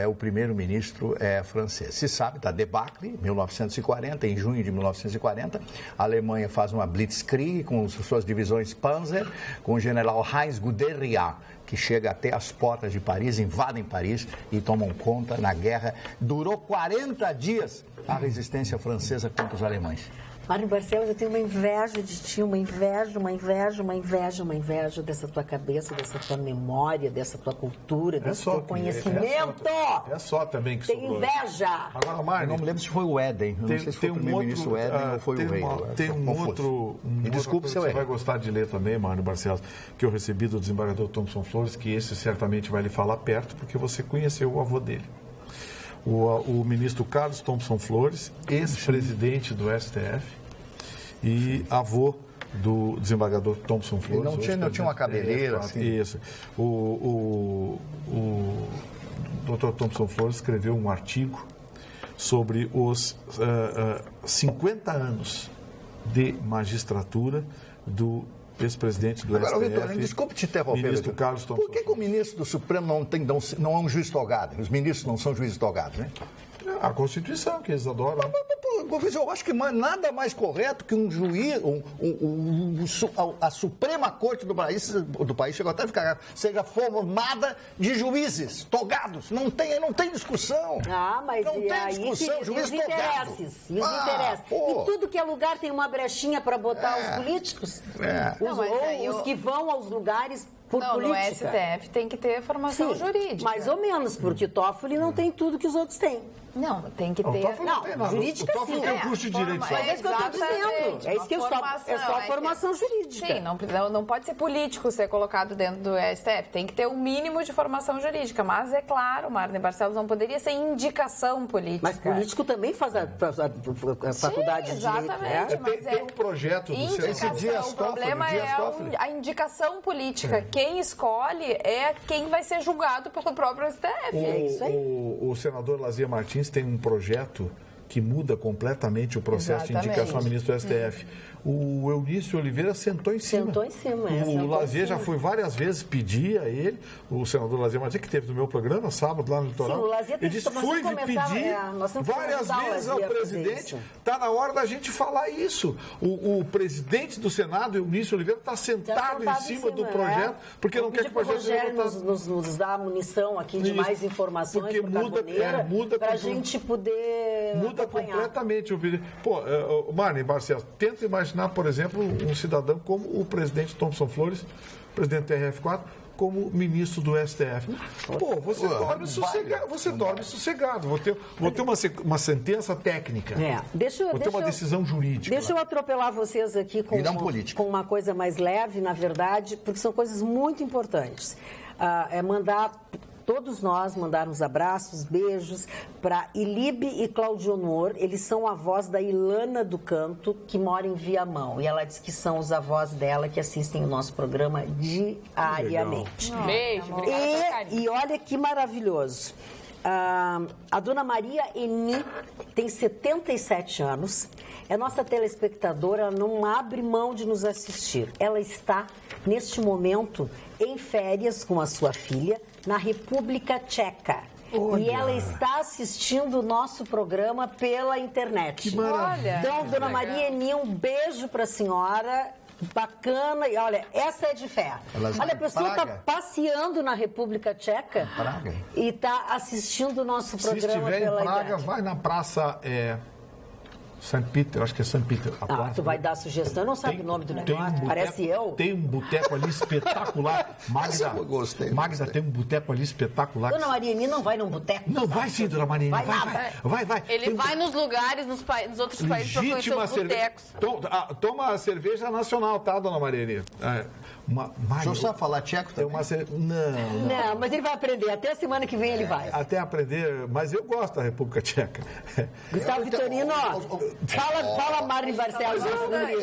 o primeiro-ministro francês. Se sabe da debacle, 1940, em junho de 1940, a Alemanha faz uma blitzkrieg com suas divisões Panzer, com o general Heinz Guderian, que chega até as portas de Paris, invadem Paris e tomam conta na guerra. Durou 40 dias a resistência francesa contra os alemães. Mário Barcelos, eu tenho uma inveja de ti, uma inveja dessa tua cabeça, dessa tua memória, dessa tua cultura, desse teu conhecimento. É só também que tem inveja. Agora, Mário, eu não me lembro se foi o Éden. Não sei se foi o primeiro-ministro Éden ou foi o rei. Tem outro desculpe, você vai gostar de ler também, Mário Barcelos, que eu recebi do desembargador Thompson Flores, que esse certamente vai lhe falar perto, porque você conheceu o avô dele. O ministro Carlos Thompson Flores, ex-presidente do STF e avô do desembargador Thompson Flores. Ele não tinha uma cabeleira assim? Isso. O Dr. Thompson Flores escreveu um artigo sobre os 50 anos de magistratura do ex-presidente do STF. Vitor, desculpe te interromper. Ministro Carlos Thompson. Por que o ministro do Supremo não é um juiz togado? Os ministros não são juízes togados, né? A Constituição, que eles adoram. eu acho que nada mais correto que um juiz, a Suprema Corte do país chegou até a ficar, seja formada de juízes togados. Não tem discussão. Mas não tem discussão, juiz togado. E os interesses. E tudo que é lugar tem uma brechinha para botar os políticos. Os que vão aos lugares por política. No STF tem que ter formação jurídica. Mais ou menos, porque Toffoli não tem tudo que os outros têm. Não, tem que ter... Jurídica sim. Tem o curso de direito. Mas é isso que eu estou dizendo. É isso que eu é só formação jurídica. Sim, não pode ser político ser colocado dentro do STF. Tem que ter um mínimo de formação jurídica. Mas, é claro, Marne Barcelos, não poderia ser indicação política. Mas político também faz a faculdade de direito. Exatamente. Mas tem um projeto do indicação. O problema é a indicação política. Quem escolhe é quem vai ser julgado pelo próprio STF. É isso aí. O senador Lazier Martins tem um projeto que muda completamente o processo de indicação a ministro do STF. O Eunício Oliveira sentou em cima. O Lazier já foi várias vezes pedir a ele, o senador Lazier Martins, que teve no meu programa sábado lá no Litoral. Sim, o Lazier ele disse, fui pedir várias vezes ao presidente, está na hora da gente falar isso. O presidente do Senado, Eunício Oliveira, está sentado em cima do projeto, porque não quer que o projeto seja votado. Nos dá munição aqui de mais informações porque muda para a gente poder muda completamente. Marne Barcelos, tenta imaginar, por exemplo, um cidadão como o presidente Thomson Flores, presidente do TRF4, como ministro do STF. Você dorme sossegado. Vou ter uma sentença técnica. Vou ter uma decisão jurídica. Deixa eu atropelar vocês aqui com uma coisa mais leve, na verdade, porque são coisas muito importantes. Todos nós mandarmos abraços, beijos para Ilibe e Claudionor. Eles são avós da Ilana do Canto, que mora em Viamão. E ela diz que são os avós dela que assistem o nosso programa diariamente. Beijo, obrigada. E olha que maravilhoso. A dona Maria Eni tem 77 anos. É nossa telespectadora, ela não abre mão de nos assistir. Ela está, neste momento, em férias com a sua filha, na República Tcheca. Olha. E ela está assistindo o nosso programa pela internet. Que maravilha. Então, dona Maria Eni, um beijo para a senhora. Bacana. E olha, essa é de fé. Olha, a pessoa está passeando na República Tcheca e está assistindo o nosso programa pela internet. Se estiver em Praga, vai na praça... St. Peter, acho que é St. Peter. Tu vai dar sugestão, não sabe o nome do negócio, parece eu. Tem um boteco ali espetacular. Magda tem um boteco ali espetacular. Dona Maria Eni não vai num boteco? Não, vai sim, dona Maria Eni. Vai. Ele vai nos lugares, nos outros países para conhecer os botecos. Toma a cerveja nacional, tá, dona Maria Eni? Deixa eu só falar tcheco também. Não, mas ele vai aprender. Até a semana que vem ele vai. Até aprender, mas eu gosto da República Tcheca. Gustavo Vitorino, fala Marne Barcelos.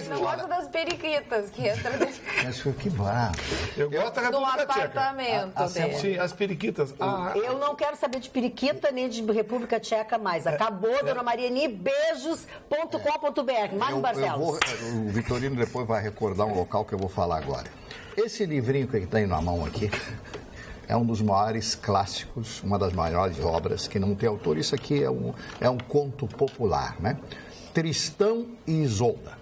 Não gosto das periquitas que entram dentro. Que barato. Eu gosto da República Tcheca. Apartamento dele. Sim, as periquitas. Eu não quero saber de periquita nem de República Tcheca mais. Acabou, dona Maria Eni, beijos.com.br. Marne Barcelos. O Vitorino depois vai recordar um local que eu vou falar agora. Esse livrinho que ele tem na mão aqui é um dos maiores clássicos, uma das maiores obras que não tem autor. Isso aqui é um conto popular, né? Tristão e Isolda.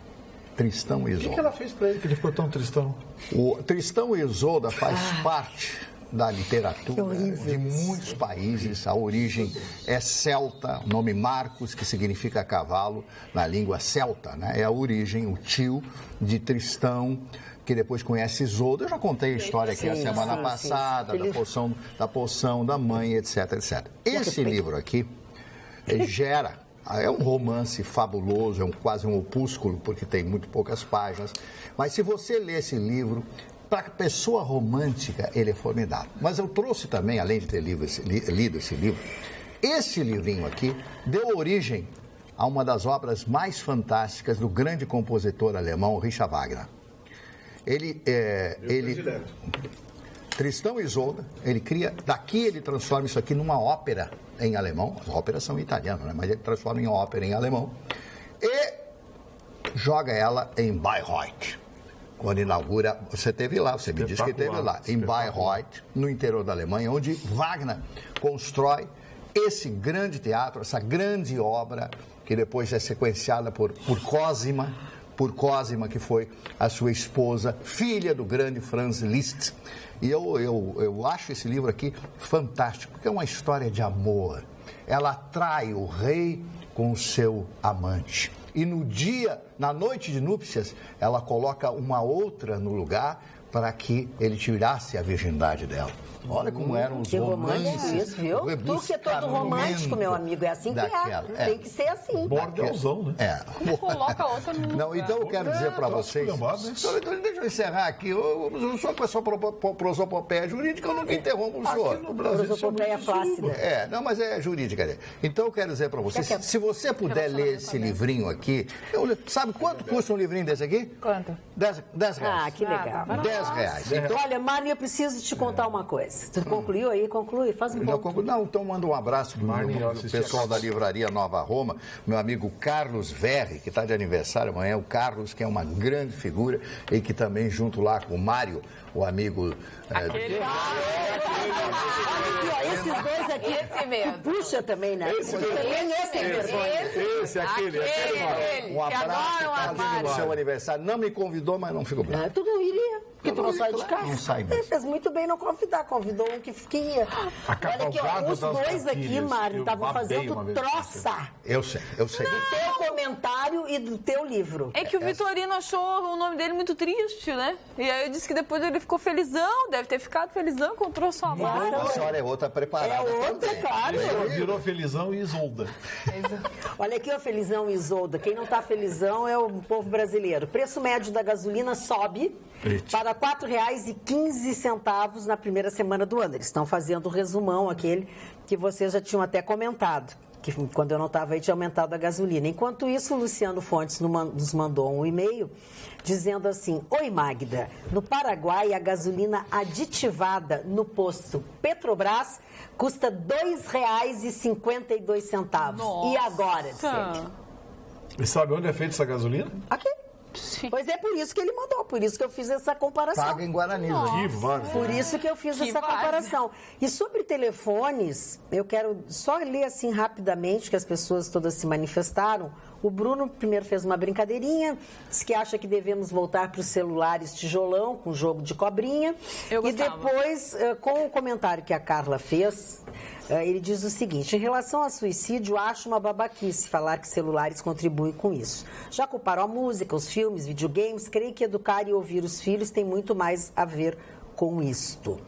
Tristão e Isolda. O que ela fez para ele que ele ficou tão tristão? O Tristão e Isolda faz parte da literatura de muitos países. A origem é celta, o nome Marcos, que significa cavalo na língua celta, né? É a origem, o tio de Tristão, que depois conhece Isolda. Eu já contei a história aqui a semana passada, da poção da mãe, etc, etc. Esse livro aqui é um romance fabuloso, quase um opúsculo, porque tem muito poucas páginas. Mas se você ler esse livro, para pessoa romântica, ele é formidável. Mas eu trouxe também, além de ter lido esse livro, esse livrinho aqui deu origem a uma das obras mais fantásticas do grande compositor alemão, Richard Wagner. Tristão e Isolda, ele transforma isso aqui numa ópera em alemão. As óperas são italianas, né? Mas ele transforma em ópera em alemão e joga ela em Bayreuth. Quando inaugura, você esteve lá, você me disse que esteve lá, em Bayreuth, no interior da Alemanha, onde Wagner constrói esse grande teatro, essa grande obra, que depois é sequenciada por Cosima, que foi a sua esposa, filha do grande Franz Liszt. E eu acho esse livro aqui fantástico, porque é uma história de amor. Ela trai o rei com o seu amante. E na noite de núpcias, ela coloca uma outra no lugar para que ele tirasse a virgindade dela. Olha como eram os romances. Isso, viu? Tu que é todo romântico, meu amigo, é assim que é. Tem que ser assim. Bordelzão, né? Coloca outra no Não, então eu quero dizer para vocês... Deixa eu encerrar aqui. Eu sou uma pessoa prosopopeia jurídica, eu nunca interrompo o senhor. Prosopopeia flácida. Não, mas é jurídica. Então eu quero dizer para vocês, se você puder ler esse livrinho aqui... Sabe quanto custa um livrinho desse aqui? Quanto? 10 reais. Ah, que legal. 10 reais. Então, olha, Mari, eu preciso te contar uma coisa. Você concluiu aí? Conclui, faz um pouco. Não, então manda um abraço do pessoal da Livraria Nova Roma, meu amigo Carlos Verri, que está de aniversário amanhã. O Carlos, que é uma grande figura e que também, junto lá com o Mário, o amigo... Esses dois aqui. Esse mesmo. Puxa também, né? Esse é vergonha. Aquele. Um abraço para o seu aniversário. Não me convidou, mas não ficou bravo. Tu não iria, porque tu não sai de casa. Não sai mesmo. Ele fez muito bem não convidar, convidou um que ia. Olha aqui, ó, os dois aqui, Mário, estavam fazendo troça. Eu sei. Do teu comentário e do teu livro. É que o Vitorino achou o nome dele muito triste, né? E aí eu disse que depois ele ficou felizão, deve ter ficado felizão, encontrou sua amada. A senhora é outra preparada. É outra, também. claro. Virou Felizão e Isolda. Olha aqui, ó, Felizão e Isolda. Quem não tá felizão é o povo brasileiro. Preço médio da gasolina sobe para R$ 4,15 na primeira semana do ano. Eles estão fazendo o resumão, aquele que vocês já tinham até comentado, que quando eu não estava aí tinha aumentado a gasolina. Enquanto isso, o Luciano Fontes nos mandou um e-mail dizendo assim: oi, Magda, no Paraguai a gasolina aditivada no posto Petrobras custa R$ 2,52. E agora, Vicente? E sabe onde é feita essa gasolina? Aqui. Sim. Pois é por isso que ele mandou, por isso que eu fiz essa comparação. Paga em Guarani. Por isso que eu fiz essa comparação. E sobre telefones, eu quero só ler assim rapidamente, que as pessoas todas se manifestaram. O Bruno primeiro fez uma brincadeirinha, disse que acha que devemos voltar para os celulares tijolão, com jogo de cobrinha. E depois, com o comentário que a Carla fez, ele diz o seguinte: em relação a suicídio, acho uma babaquice falar que celulares contribuem com isso. Já culparam a música, os filmes, videogames, creio que educar e ouvir os filhos tem muito mais a ver com isto.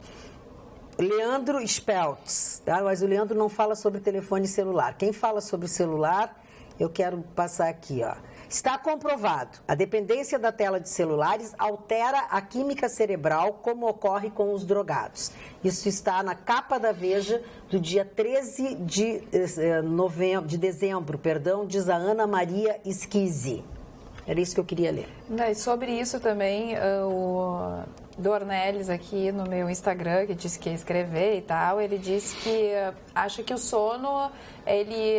Leandro Speltz, mas o Leandro não fala sobre telefone celular. Quem fala sobre celular, eu quero passar aqui, ó. Está comprovado, a dependência da tela de celulares altera a química cerebral, como ocorre com os drogados. Isso está na capa da Veja do dia 13 de dezembro, diz a Ana Maria Schizzi. Era isso que eu queria ler. E sobre isso também, o Dornelles aqui no meu Instagram, que disse que ia escrever e tal, ele disse que acha que o sono ele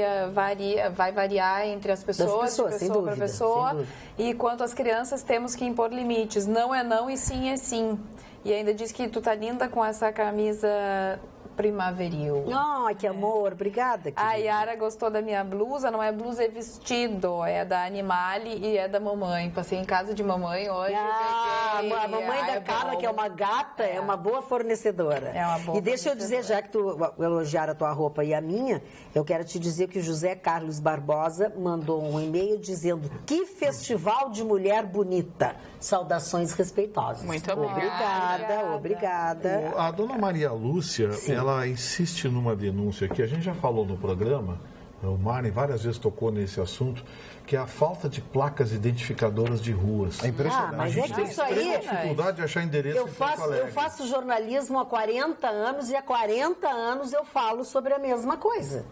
vai variar entre as pessoas, de pessoa para pessoa, e quanto às crianças temos que impor limites. Não é não e sim é sim. E ainda diz que tu tá linda com essa camisa primaveril. Ai, que amor, obrigada. Querida. A Yara gostou da minha blusa, não é blusa, é vestido, é da Animale e é da mamãe. Passei em casa de mamãe hoje. A mamãe da Carla, que é uma gata, é uma boa fornecedora. É uma boa E deixa eu dizer, já que tu elogiar a tua roupa e a minha, eu quero te dizer que o José Carlos Barbosa mandou um e-mail dizendo: que festival de mulher bonita. Saudações respeitosas. Muito obrigada. A dona Maria Lúcia, ela insiste numa denúncia que a gente já falou no programa, o Mari várias vezes tocou nesse assunto, que é a falta de placas identificadoras de ruas. É impressionante. Mas é que isso aí... Tem dificuldade de achar endereço eu faço jornalismo há 40 anos e há 40 anos eu falo sobre a mesma coisa.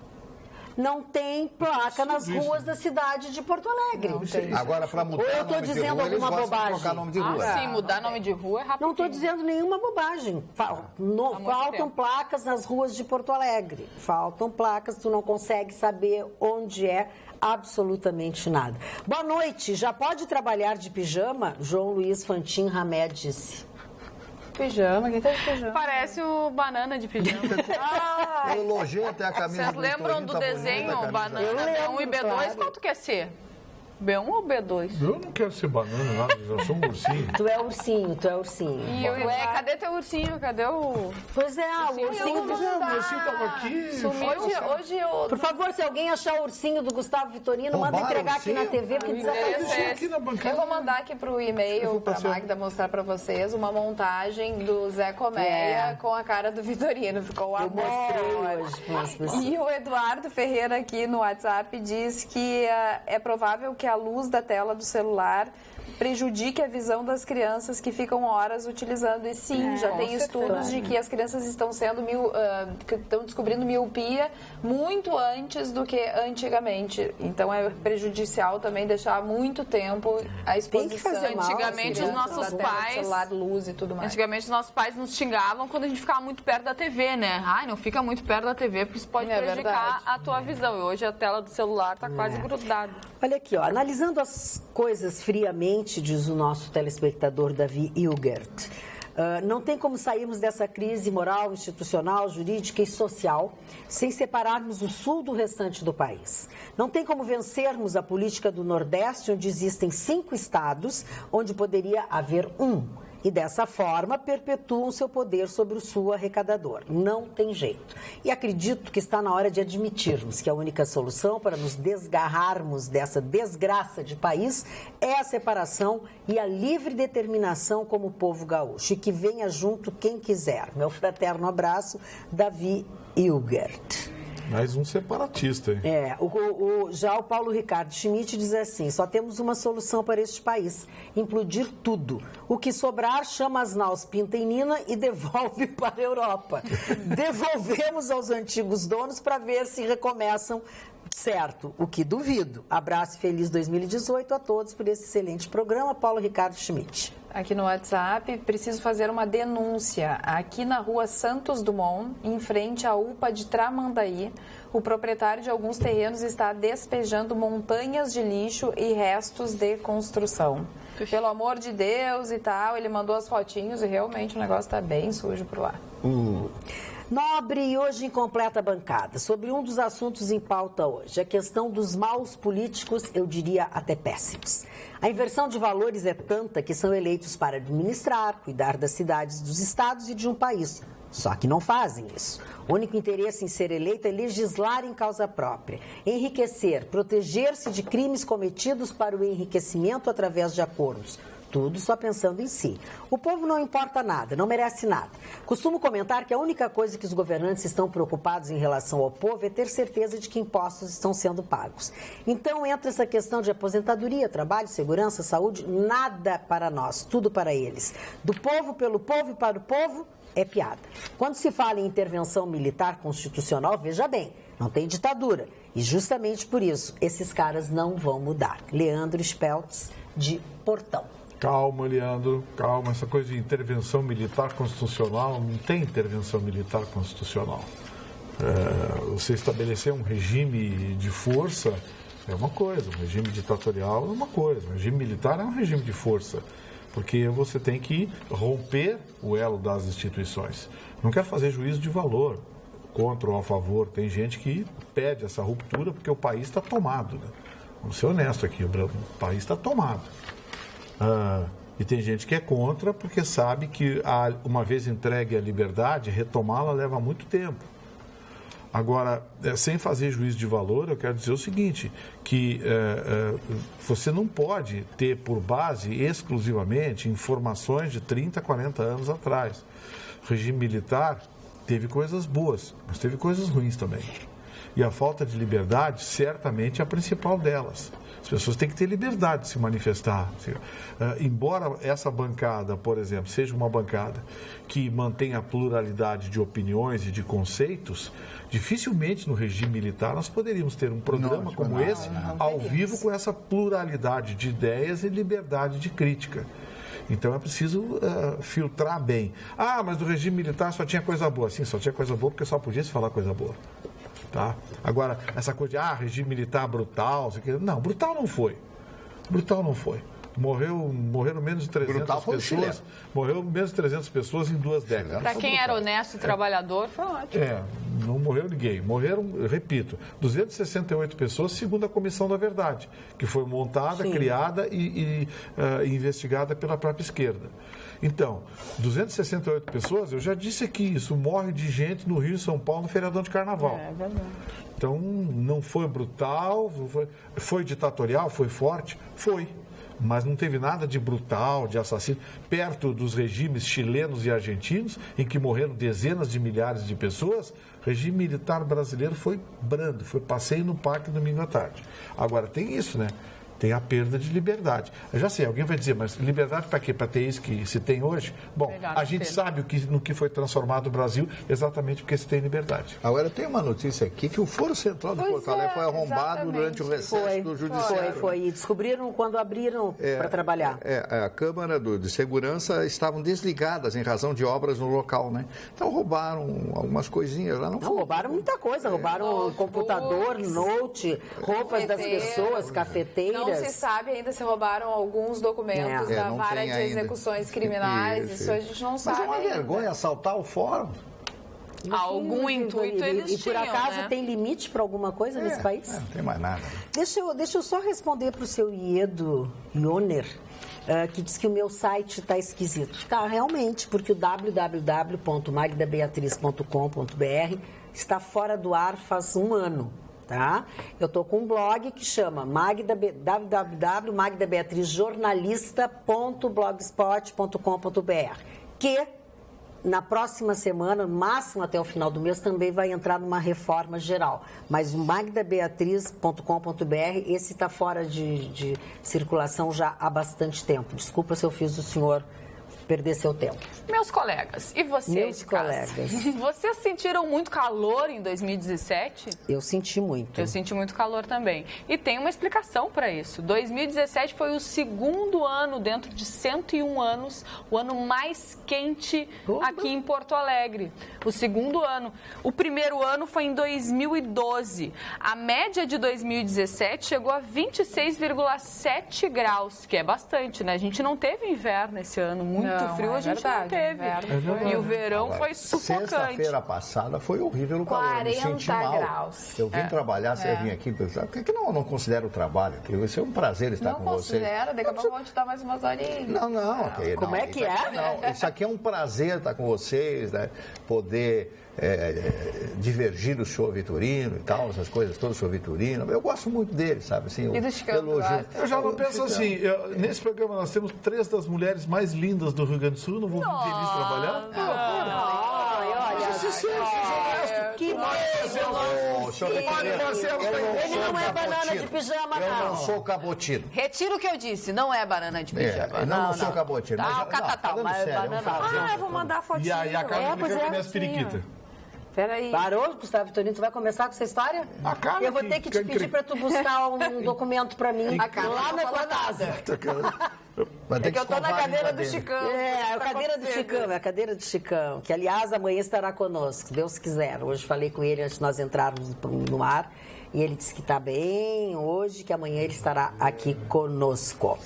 Não tem placa nas ruas da cidade de Porto Alegre. Agora, para mudar ou eu estou dizendo alguma bobagem? Nome de rua. Sim, mudar nome de rua é rápido. Não estou dizendo nenhuma bobagem. Faltam placas nas ruas de Porto Alegre. Faltam placas, tu não consegue saber onde é absolutamente nada. Boa noite, já pode trabalhar de pijama? João Luiz Fantin Hamed disse. Pijama, quem tá de pijama? Parece o Banana de pijama. Eu elogiei até a camisa. Vocês lembram do desenho Banana B1 e B2? Claro. Qual tu quer ser? B1 ou B2? Eu não quero ser banana, nada, eu sou um ursinho. Tu é ursinho. E cadê teu ursinho? Cadê o... Pois é, o ursinho... O ursinho tava aqui. Hoje eu... Por favor, se alguém achar o ursinho do Gustavo Vitorino, manda entregar aqui na TV, porque desapareceu. Aqui na bancada. Eu vou mandar aqui pro e-mail pra Magda mostrar pra vocês uma montagem do Zé Colmeia com a cara do Vitorino. Ficou Eu mostrei hoje para as pessoas. E o Eduardo Ferreira aqui no WhatsApp diz que é provável que a luz da tela do celular prejudique a visão das crianças que ficam horas utilizando. E sim, já tem estudos de que as crianças estão estão descobrindo miopia muito antes do que antigamente. Então é prejudicial também deixar muito tempo a exposição. Antigamente os nossos pais, celular, luz e tudo mais. Antigamente os nossos pais nos xingavam quando a gente ficava muito perto da TV, né? Ai, não fica muito perto da TV porque isso pode prejudicar a tua visão. E hoje a tela do celular está quase grudada. Olha aqui, ó, analisando as coisas friamente, diz o nosso telespectador Davi Hilgert, não tem como sairmos dessa crise moral, institucional, jurídica e social sem separarmos o sul do restante do país. Não tem como vencermos a política do Nordeste, onde existem 5 estados, onde poderia haver 1. E dessa forma perpetuam seu poder sobre o sul arrecadador. Não tem jeito. E acredito que está na hora de admitirmos que a única solução para nos desgarrarmos dessa desgraça de país é a separação e a livre determinação como povo gaúcho. E que venha junto quem quiser. Meu fraterno abraço, Davi Hilgert. Mais um separatista, hein? Já o Paulo Ricardo Schmidt diz assim: só temos uma solução para este país: implodir tudo. O que sobrar, chama as naus Pinta e Nina e devolve para a Europa. Devolvemos aos antigos donos para ver se recomeçam certo, o que duvido. Abraço e feliz 2018 a todos por esse excelente programa. Paulo Ricardo Schmidt. Aqui no WhatsApp, preciso fazer uma denúncia. Aqui na rua Santos Dumont, em frente à UPA de Tramandaí, o proprietário de alguns terrenos está despejando montanhas de lixo e restos de construção. Pelo amor de Deus e tal, ele mandou as fotinhos e realmente o negócio está bem sujo por lá. Nobre e hoje incompleta bancada. Sobre um dos assuntos em pauta hoje, a questão dos maus políticos, eu diria até péssimos. A inversão de valores é tanta que são eleitos para administrar, cuidar das cidades, dos estados e de um país. Só que não fazem isso. O único interesse em ser eleito é legislar em causa própria, enriquecer, proteger-se de crimes cometidos para o enriquecimento através de acordos. Tudo só pensando em si. O povo não importa nada, não merece nada. Costumo comentar que a única coisa que os governantes estão preocupados em relação ao povo é ter certeza de que impostos estão sendo pagos. Então entra essa questão de aposentadoria, trabalho, segurança, saúde, nada para nós, tudo para eles. Do povo, pelo povo e para o povo, é piada. Quando se fala em intervenção militar constitucional, veja bem, não tem ditadura. E justamente por isso, esses caras não vão mudar. Leandro Speltz, de Portão. Calma, Leandro, calma. Essa coisa de intervenção militar constitucional, não tem intervenção militar constitucional. Você estabelecer um regime de força é uma coisa, um regime ditatorial é uma coisa, um regime militar é um regime de força, porque você tem que romper o elo das instituições. Não quero fazer juízo de valor, contra ou a favor. Tem gente que pede essa ruptura porque o país está tomado, né? Vamos ser honestos aqui, o país está tomado. E tem gente que é contra porque sabe que uma vez entregue a liberdade, retomá-la leva muito tempo. Agora, sem fazer juízo de valor, eu quero dizer o seguinte, que você não pode ter por base exclusivamente informações de 30, 40 anos atrás. O regime militar teve coisas boas, mas teve coisas ruins também. E a falta de liberdade certamente é a principal delas. As pessoas têm que ter liberdade de se manifestar. Embora essa bancada, por exemplo, seja uma bancada que mantenha a pluralidade de opiniões e de conceitos, dificilmente no regime militar nós poderíamos ter um programa como esse, ao vivo, com essa pluralidade de ideias e liberdade de crítica. Então é preciso filtrar bem. Mas no regime militar só tinha coisa boa. Sim, só tinha coisa boa porque só podia se falar coisa boa. Tá? Agora, essa coisa de regime militar brutal, não, brutal não foi. Brutal não foi. Morreram menos de 300 pessoas. Morreu menos de 300 pessoas em 2 décadas. Para quem era honesto e trabalhador, foi ótimo. Não morreu ninguém. Morreram, repito, 268 pessoas, segundo a Comissão da Verdade, que foi montada, criada e investigada pela própria esquerda. Então, 268 pessoas, eu já disse aqui, isso morre de gente no Rio e São Paulo no feriadão de Carnaval. É verdade. Então, não foi brutal, foi ditatorial, foi forte? Foi. Mas não teve nada de brutal, de assassino, perto dos regimes chilenos e argentinos, em que morreram dezenas de milhares de pessoas. O regime militar brasileiro foi brando, foi passeio no parque domingo à tarde. Agora, tem isso, né? Tem a perda de liberdade. Eu já sei, alguém vai dizer, mas liberdade para quê? Para ter isso que se tem hoje? Bom, a gente sabe no que foi transformado o Brasil exatamente porque se tem liberdade. Agora, tem uma notícia aqui que o Foro Central de Porto Alegre foi arrombado durante o recesso do Judiciário. Foi. E descobriram quando abriram para trabalhar. A Câmara de Segurança estavam desligadas em razão de obras no local, né? Então, roubaram algumas coisinhas lá. Não, roubaram muita coisa. Roubaram computador, note, roupas das pessoas, cafeteiras. Não se sabe ainda se roubaram alguns documentos da vara de execuções criminais. Isso a gente não sabe. Mas é uma vergonha assaltar o fórum. Algum intuito eles tinham, e por acaso tem limite para alguma coisa nesse país? Não tem mais nada. Deixa eu só responder para o seu Ioner, que diz que o meu site está esquisito. Tá, realmente, porque o www.magdabeatriz.com.br está fora do ar faz um ano. Tá? Eu estou com um blog que chama www.magdabeatrizjornalista.blogspot.com.br, que na próxima semana, no máximo até o final do mês, também vai entrar numa reforma geral. Mas o magdabeatriz.com.br, esse está fora de circulação já há bastante tempo. Desculpa se eu fiz o senhor perder seu tempo. Meus colegas, e vocês? Meus colegas. Vocês sentiram muito calor em 2017? Eu senti muito. Eu senti muito calor também. E tem uma explicação para isso. 2017 foi o segundo ano, dentro de 101 anos, o ano mais quente aqui em Porto Alegre. O segundo ano. O primeiro ano foi em 2012. A média de 2017 chegou a 26,7 graus, que é bastante, né? A gente não teve inverno esse ano, muito frio a gente não teve. E o verão foi sufocante. Sexta-feira passada foi horrível no calor. 40 graus. Eu vim trabalhar, você vim aqui pensar, por que não considera o trabalho? Vai ser um prazer estar com você. Não considera, daqui a pouco eu vou te dar mais umas horinhas. Não. Como é que é? Isso aqui é um prazer estar com vocês, né? Poder divergir do senhor Vitorino e tal, essas coisas todas do senhor Vitorino. Eu gosto muito dele, sabe? Assim, e do Chicão? Eu já não penso assim, nesse programa nós temos 3 das mulheres mais lindas do Rio Grande do Sul, não vou vir feliz trabalhar? Que ele não é banana de pijama, não. Eu não sou cabotino. Retiro o que eu disse, não é banana de pijama. Não sou cabotino. Tá, mas banana. Eu vou mandar a fotinha. E a Carmen fica com as periquitas. Peraí. Parou, Gustavo Vitorino? Tu vai começar com essa história? Eu vou ter que te pedir para tu buscar um documento para mim lá na tua casa. É que eu tô na cadeira do Chicão. A cadeira do Chicão, que aliás amanhã estará conosco, se Deus quiser. Hoje falei com ele antes de nós entrarmos no ar e ele disse que está bem hoje, que amanhã ele estará aqui conosco.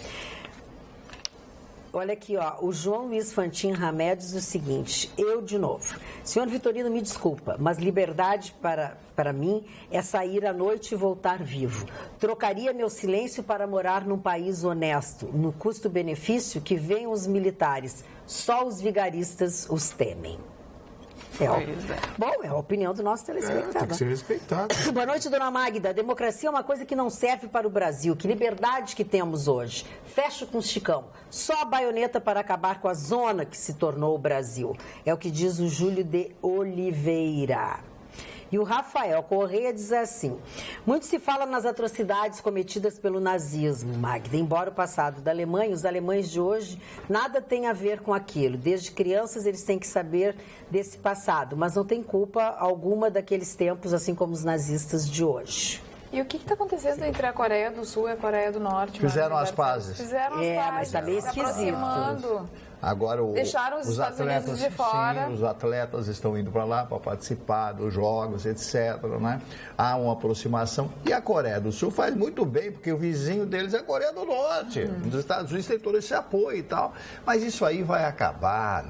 Olha aqui, ó, o João Luiz Fantin Ramé diz o seguinte, eu de novo. Senhor Vitorino, me desculpa, mas liberdade para mim é sair à noite e voltar vivo. Trocaria meu silêncio para morar num país honesto, no custo-benefício que venham os militares. Só os vigaristas os temem. Bom, é a opinião do nosso telespectador. Tem que ser respeitado. Boa noite, dona Magda. A democracia é uma coisa que não serve para o Brasil. Que liberdade que temos hoje. Fecho com o Chicão. Só a baioneta para acabar com a zona que se tornou o Brasil. É o que diz o Júlio de Oliveira. E o Rafael Correia diz assim, muito se fala nas atrocidades cometidas pelo nazismo, Magda. Embora o passado da Alemanha, os alemães de hoje, nada tem a ver com aquilo. Desde crianças eles têm que saber desse passado, mas não tem culpa alguma daqueles tempos, assim como os nazistas de hoje. E o que está acontecendo entre a Coreia do Sul e a Coreia do Norte? Fizeram as pazes. Fizeram as pazes. Mas tá meio esquisito. Agora deixaram os Estados Unidos de fora. Sim, os atletas estão indo para lá para participar dos jogos, etc. Né? Há uma aproximação. E a Coreia do Sul faz muito bem, porque o vizinho deles é a Coreia do Norte. Os Estados Unidos têm todo esse apoio e tal. Mas isso aí vai acabar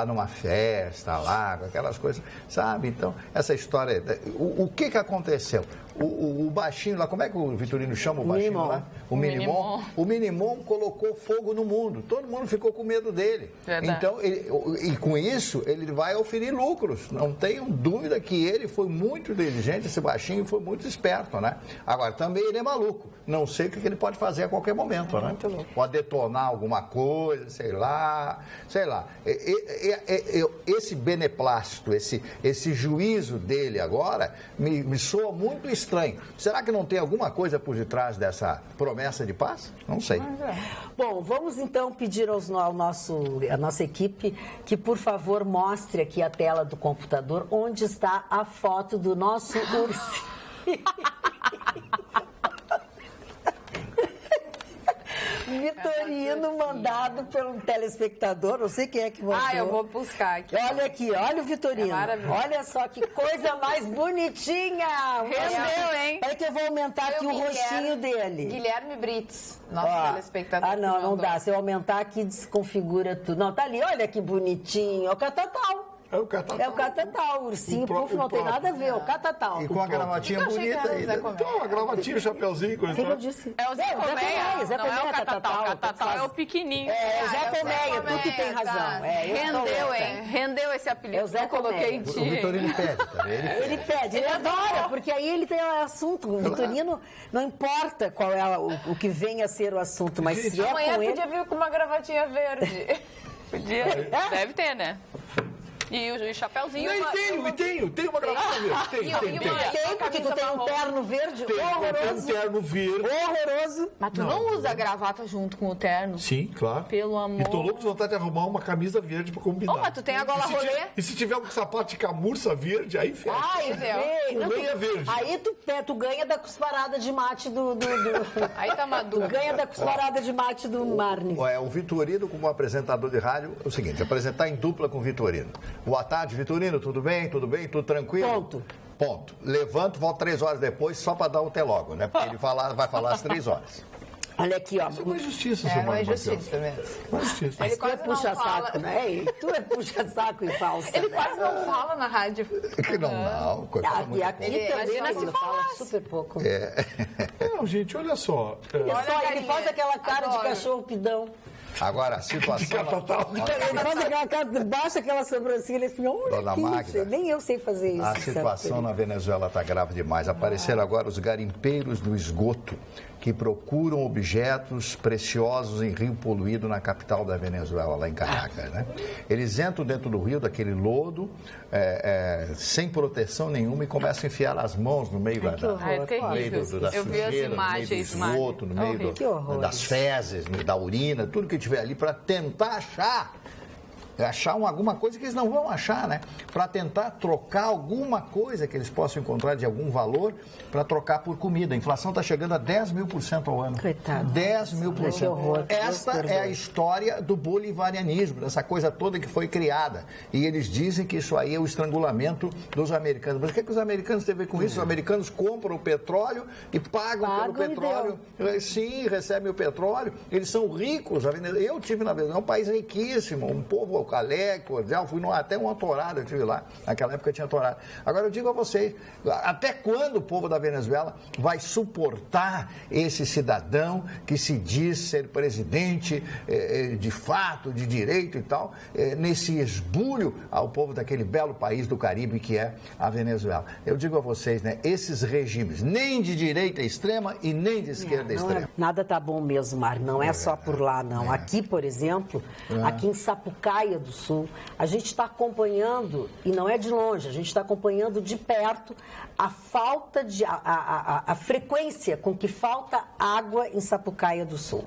numa festa lá, com aquelas coisas, sabe? Então, essa história... O que aconteceu? O baixinho lá, como é que o Vitorino chama o baixinho lá? O Minimon. O Minimon colocou fogo no mundo. Todo mundo ficou com medo dele. Verdade. Então, e com isso, ele vai oferir lucros. Não tenho dúvida que ele foi muito inteligente, esse baixinho foi muito esperto, né? Agora, também ele é maluco. Não sei o que ele pode fazer a qualquer momento, né? Pode detonar alguma coisa, sei lá. Esse beneplácito, esse juízo dele agora, me soa muito estranho. Será que não tem alguma coisa por detrás dessa promessa de paz? Não sei. Bom, vamos então pedir à nossa equipe que, por favor, mostre aqui a tela do computador onde está a foto do nosso ursinho. Vitorino, mandado pelo telespectador, não sei quem é que mandou. Eu vou buscar aqui. Olha aqui, olha o Vitorino. Olha só que coisa mais bonitinha. Rendeu, hein? Olha que eu vou aumentar aqui o rostinho dele. Guilherme Brits, nosso telespectador. Não dá. Se eu aumentar aqui, desconfigura tudo. Não, tá ali, olha que bonitinho. É o Catatal. É o Catatal. O ursinho, não tem nada a ver, o Catatal. E com a gravatinha bonita ainda. Então, a gravatinha, o chapeuzinho, coisa. O que eu disse? É o Zé Colmeia. Zé Colmeia, não é o Catatal. Catatal é o pequenininho. É o Zé Colmeia, tu que tem razão. Rendeu, hein? Rendeu esse apelido. É o Zé coloquei em ti. O Vitorino pede, tá? Ele pede, ele adora, porque aí ele tem o assunto. O Vitorino, não importa qual é o que venha a ser o assunto, mas se é amanhã com ele... podia vir com uma gravatinha verde. Podia. Deve ter, né? E o chapéuzinho... Tem uma gravatinha verde. Tem, porque tu tem um terno verde horroroso. Tem um terno verde. Horroroso. Mas tu não usa a gravata junto com o terno? Sim, claro. Pelo amor... E tô louco de vontade de arrumar uma camisa verde pra combinar. Mas tu tem a gola rolê? E se tiver um sapato de camurça verde, aí fecha. É verde. Aí tu ganha da cusparada de mate do... Aí tá maduro. Tu ganha da cusparada de mate do Marne. O Vitorino, como apresentador de rádio, é o seguinte, apresentar em dupla com o Vitorino. Boa tarde, Vitorino, tudo bem? Tudo tranquilo? Ponto. Levanto, volto 3 horas depois, só para dar o até logo, né? Porque ele vai falar às 3 horas. Olha aqui, ó. Isso é uma injustiça, seu Não é justiça mesmo. Ele quase não puxa-saco, né? Tu é puxa-saco e falsa. Ele quase não fala na rádio. Não. E aqui também ele fala super pouco. Não, gente, olha só. Ele faz aquela cara de cachorro pidão. Agora, a situação... Ele faz aquela cara, baixa aquela sobrancelha e fica... Dona Magda, nem eu sei fazer isso. A situação na Venezuela está grave demais. Apareceram agora os garimpeiros do esgoto que procuram objetos preciosos em rio poluído na capital da Venezuela, lá em Caracas, né? Eles entram dentro do rio, daquele lodo, sem proteção nenhuma e começam a enfiar as mãos no meio da sujeira, no meio do esgoto, no meio das fezes, da urina, tudo que tiver ali para tentar achar alguma coisa que eles não vão achar, né? Para tentar trocar alguma coisa que eles possam encontrar de algum valor para trocar por comida. A inflação está chegando a 10.000% ao ano. Coitado. 10.000%. Esta é a história do bolivarianismo, dessa coisa toda que foi criada. E eles dizem que isso aí é o estrangulamento dos americanos. Mas o que é que os americanos têm a ver com isso? Os americanos compram o petróleo e pagam pelo petróleo. Sim, recebem o petróleo. Eles são ricos. Eu tive na Venezuela, é um país riquíssimo, um povo alegre, cordial, fui até uma torada, eu estive lá, naquela época tinha torada. Agora eu digo a vocês, até quando o povo da Venezuela vai suportar esse cidadão que se diz ser presidente de fato, de direito e tal, nesse esbulho ao povo daquele belo país do Caribe que é a Venezuela. Eu digo a vocês, né, esses regimes, nem de direita extrema e nem de esquerda extrema. Nada tá bom mesmo, Mar, não é só por lá, não. Aqui, por exemplo, aqui em Sapucaia do Sul, a gente está acompanhando, e não é de longe, a gente está acompanhando de perto a falta de... a frequência com que falta água em Sapucaia do Sul.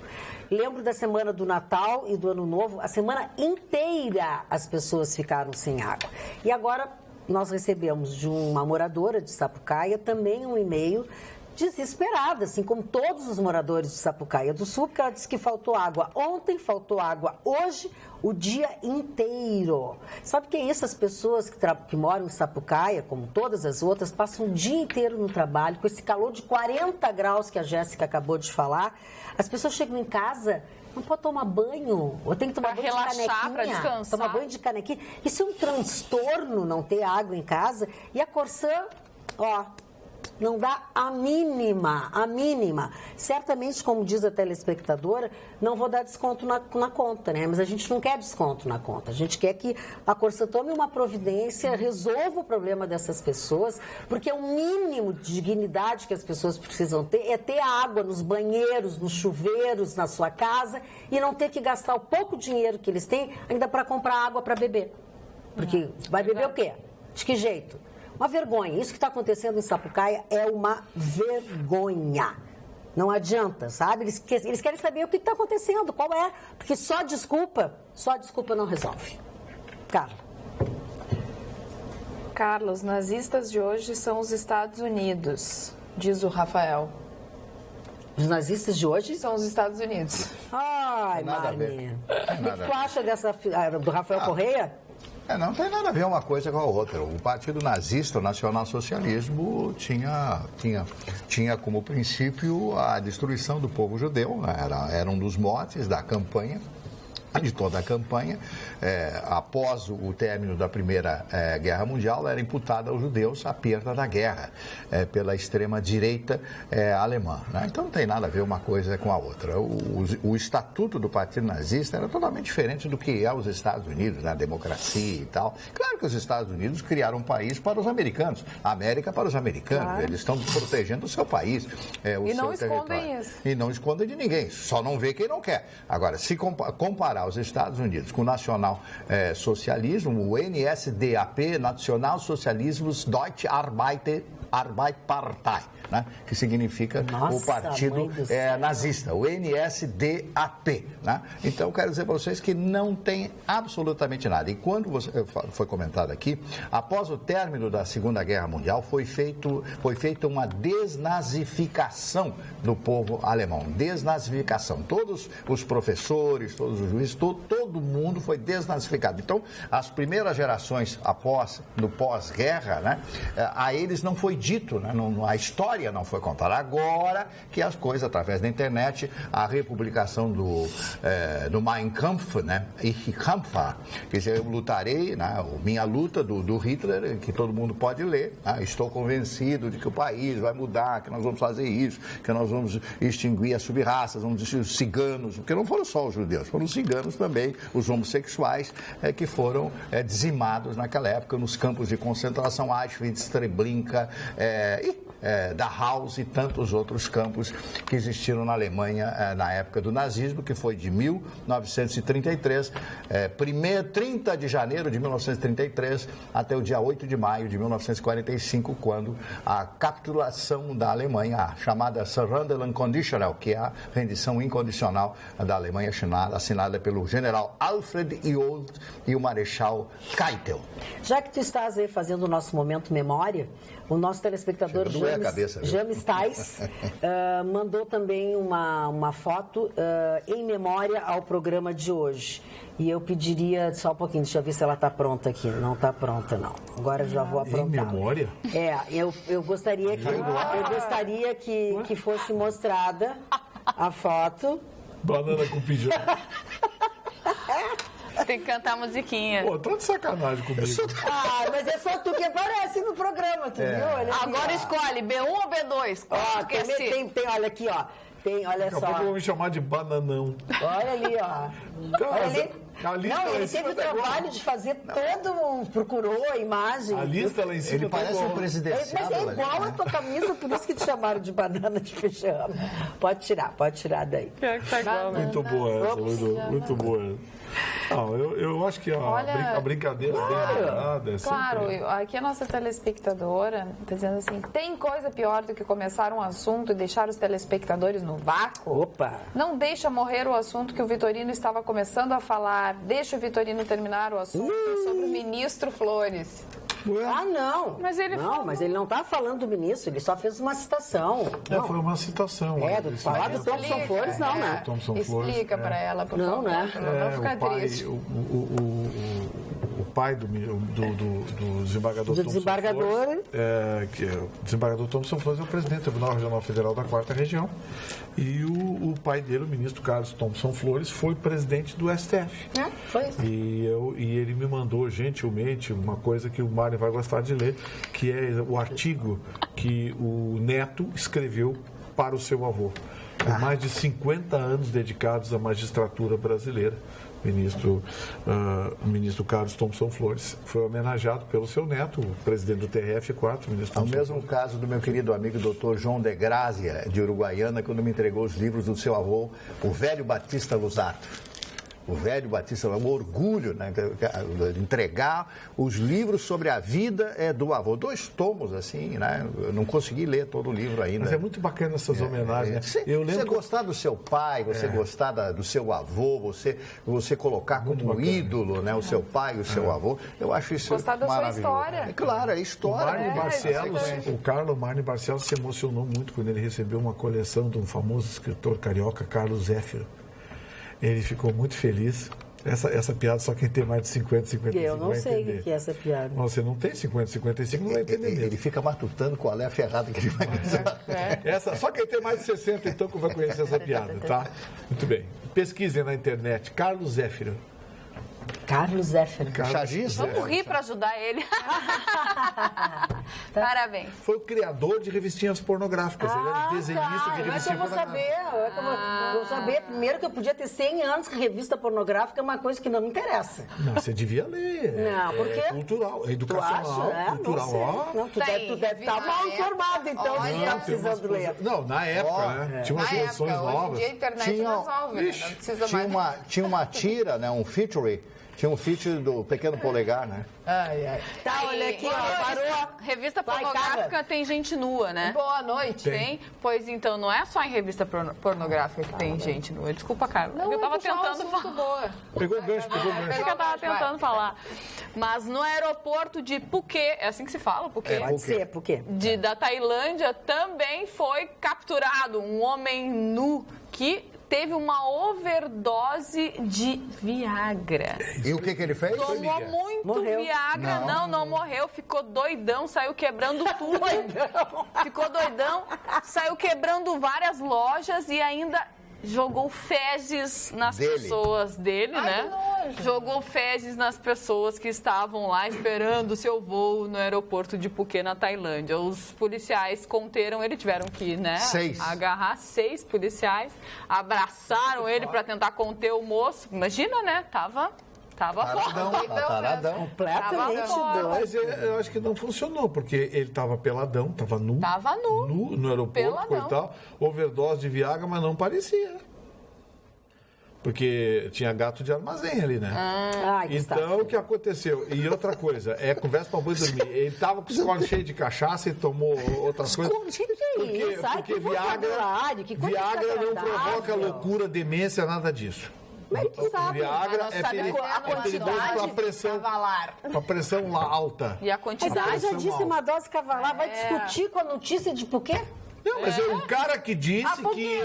Lembro da semana do Natal e do Ano Novo, a semana inteira as pessoas ficaram sem água. E agora nós recebemos de uma moradora de Sapucaia também um e-mail desesperada, assim como todos os moradores de Sapucaia do Sul, porque ela disse que faltou água ontem, faltou água hoje, o dia inteiro. Sabe o que é isso? As pessoas que moram em Sapucaia, como todas as outras, passam o dia inteiro no trabalho, com esse calor de 40 graus que a Jéssica acabou de falar. As pessoas chegam em casa, não pode tomar banho, ou tem que tomar banho de canequinha, para descansar. tomar banho de canequinha. Isso é um transtorno, não ter água em casa. E a Corsã, não dá a mínima. Certamente, como diz a telespectadora, não vou dar desconto na conta, né? Mas a gente não quer desconto na conta. A gente quer que a Corsã tome uma providência, resolva o problema dessas pessoas, porque o mínimo de dignidade que as pessoas precisam ter é ter água nos banheiros, nos chuveiros, na sua casa e não ter que gastar o pouco dinheiro que eles têm ainda para comprar água para beber. Porque vai beber o quê? De que jeito? Uma vergonha. Isso que está acontecendo em Sapucaia é uma vergonha. Não adianta, sabe? Eles querem saber o que está acontecendo, qual é. Porque só desculpa não resolve. Carla, os nazistas de hoje são os Estados Unidos, diz o Rafael. Os nazistas de hoje? São os Estados Unidos. Ai, Marli. O que tu acha dessa do Rafael Correia? Não tem nada a ver uma coisa com a outra. O Partido Nazista, o nacionalsocialismo, tinha como princípio a destruição do povo judeu. Era um dos motes da campanha, de toda a campanha. Após o término da Primeira Guerra Mundial, era imputada aos judeus a perda da guerra pela extrema-direita alemã. Né? Então não tem nada a ver uma coisa com a outra. O estatuto do Partido Nazista era totalmente diferente do que é os Estados Unidos, né? A democracia e tal. Claro que os Estados Unidos criaram um país para os americanos, a América para os americanos. Claro. Eles estão protegendo o seu país, o seu escondem isso. E não escondem de ninguém, só não vê quem não quer. Agora, se comparar os Estados Unidos com o nacional-socialismo, o NSDAP, Nacionalsozialismus Deutsche Arbeiterpartei, né? Que significa o partido nazista, o NSDAP. Né? Então, quero dizer para vocês que não tem absolutamente nada. E quando foi comentado aqui, após o término da Segunda Guerra Mundial, foi feita uma desnazificação do povo alemão. Desnazificação. Todos os professores, todos os juízes, todo mundo foi desnazificado. Então, as primeiras gerações no pós-guerra, né, a eles não foi dito, né, a história não foi contada. Agora que as coisas, através da internet, a republicação do Mein Kampf, né, Ich kämpfe, quer dizer, eu lutarei, né, minha luta do Hitler, que todo mundo pode ler, né, estou convencido de que o país vai mudar, que nós vamos fazer isso, que nós vamos extinguir as sub-raças, vamos extinguir os ciganos, porque não foram só os judeus, foram os ciganos também, os homossexuais, que foram dizimados naquela época nos campos de concentração, Auschwitz, Treblinka Dachau e tantos outros campos que existiram na Alemanha na época do nazismo, que foi de 1933, 30 de janeiro de 1933 até o dia 8 de maio de 1945, quando a capitulação da Alemanha, a chamada Surrender Unconditional, que é a rendição incondicional da Alemanha, assinada pelo general Alfred Jold e o marechal Keitel. Já que tu estás aí fazendo o nosso momento memória, o nosso telespectador James Tais mandou também uma foto em memória ao programa de hoje. E eu pediria só um pouquinho, deixa eu ver se ela está pronta aqui. Não está pronta, não. Agora eu já vou aprontar. Em memória? Eu gostaria que fosse mostrada a foto. Banana com pijama. Tem que cantar a musiquinha. Pô, tá de sacanagem comigo. Mas é só tu que aparece no programa, tu viu? Olha agora escolhe B1 ou B2? Tem, olha aqui, ó. Olha só. Daqui a pouco eu vou me chamar de bananão. Olha ali, ó. Olha ali. Ele teve o trabalho de fazer procurou a imagem. A lista lá em cima. Ele parece um presidencial. Mas é igual a tua camisa, por isso que te chamaram de banana de pijama. Pode tirar daí. Tá igual, né? Muito boa essa, muito boa. Não, eu acho que a brincadeira é Claro, aqui a nossa telespectadora está dizendo assim, tem coisa pior do que começar um assunto e deixar os telespectadores no vácuo? Opa! Não deixa morrer o assunto que o Vitorino estava começando a falar. Deixa o Vitorino terminar o assunto sobre o ministro Flores. Não. Mas ele mas ele não está falando do ministro, ele só fez uma citação. Foi uma citação. Falar do Thompson Flores, não, né? Explica para ela, por favor. Né? Não ficar triste. O pai do desembargador Thompson Flores, o desembargador Thompson Flores é o presidente do Tribunal Regional Federal da 4ª Região, e o pai dele, o ministro Carlos Thompson Flores, foi presidente do STF. Foi. E ele me mandou gentilmente uma coisa que o Mário vai gostar de ler, que é o artigo que o neto escreveu para o seu avô. Por mais de 50 anos dedicados à magistratura brasileira. O ministro Carlos Thompson Flores foi homenageado pelo seu neto, o presidente do TRF4, o ministro Thompson. É o mesmo caso do meu querido amigo Dr. João de Grazia, de Uruguaiana, quando me entregou os livros do seu avô, o velho Batista Lusato. O velho Batista, um orgulho, né, de entregar os livros sobre a vida do avô. 2 tomos, assim, né? Eu não consegui ler todo o livro ainda. Mas é muito bacana essas homenagens. Você gostar do seu pai, você gostar do seu avô, você colocar como ídolo, né, o seu pai e o seu avô, eu acho isso gostar da maravilhoso. Sua história. Claro, é história. O Carlos Marne Barcelos se emocionou muito quando ele recebeu uma coleção de um famoso escritor carioca, Carlos Zéfiro. Ele ficou muito feliz. Essa piada só quem tem mais de 50, 55 vai entender. Eu não sei o que é essa piada. Você não tem 50, 55, não vai entender mesmo. Ele fica matutando qual é a ferrada que ele vai usar. Só quem tem mais de 60, então, que vai conhecer essa piada, tá? Muito bem. Pesquisem na internet. Carlos Zéfiro. Carlos Zéfiro. Vamos rir para ajudar ele. Parabéns. Foi o criador de revistinhas pornográficas. Ele era desenhista de revistinha pornográfica. Eu vou saber. Primeiro que eu podia ter 100 anos que revista pornográfica é uma coisa que não me interessa. Não, você devia ler. Não, por quê? É cultural, é educacional, cultural. Não, tu deve estar mal informado, então, se está precisando ler. Não, na época, né? Tinha umas versões novas. Hoje em dia a internet resolve, né? Não precisa mais. Tinha uma tira, né? Um feature. Tinha um feature do Pequeno Polegar, né? Tá, olha aqui, ó, parou. Revista pornográfica tem gente nua, né? Boa noite. Tem? Pois então, não é só em revista pornográfica que tem gente nua. Desculpa, Carla. Não, eu tava tentando falar. Boa. Pegou o gancho. É que eu tava tentando falar. Mas no aeroporto de Phuket, é assim que se fala? Phuket? Pode ser, Phuket. Da Tailândia também foi capturado um homem nu que teve uma overdose de Viagra. E o que ele fez? Tomou muito Viagra. Não morreu. Ficou doidão, saiu quebrando tudo. Ficou doidão, saiu quebrando várias lojas e ainda jogou fezes nas pessoas dele, né? Jogou fezes nas pessoas que estavam lá esperando o seu voo no aeroporto de Phuket, na Tailândia. Os policiais conteram ele, tiveram que, né? 6. Agarrar 6 policiais, abraçaram ele para tentar conter o moço. Imagina, né? Tava taradão. Completamente doido. Mas eu acho que não funcionou, porque ele estava peladão, estava nu. Tava nu. No aeroporto e tal. Overdose de Viagra, mas não parecia. Porque tinha gato de armazém ali, né? Então, o que aconteceu? E outra coisa, conversa pra boi dormir. Ele tava com o escole cheio de cachaça e tomou outras coisas. Porque Viagra não provoca loucura, demência, nada disso. Mas tu sabe, Viagra é perigoso para pressão alta. E a quantidade? Já disse uma dose cavalar, vai discutir com a notícia de por quê? Não, mas é um cara que disse que...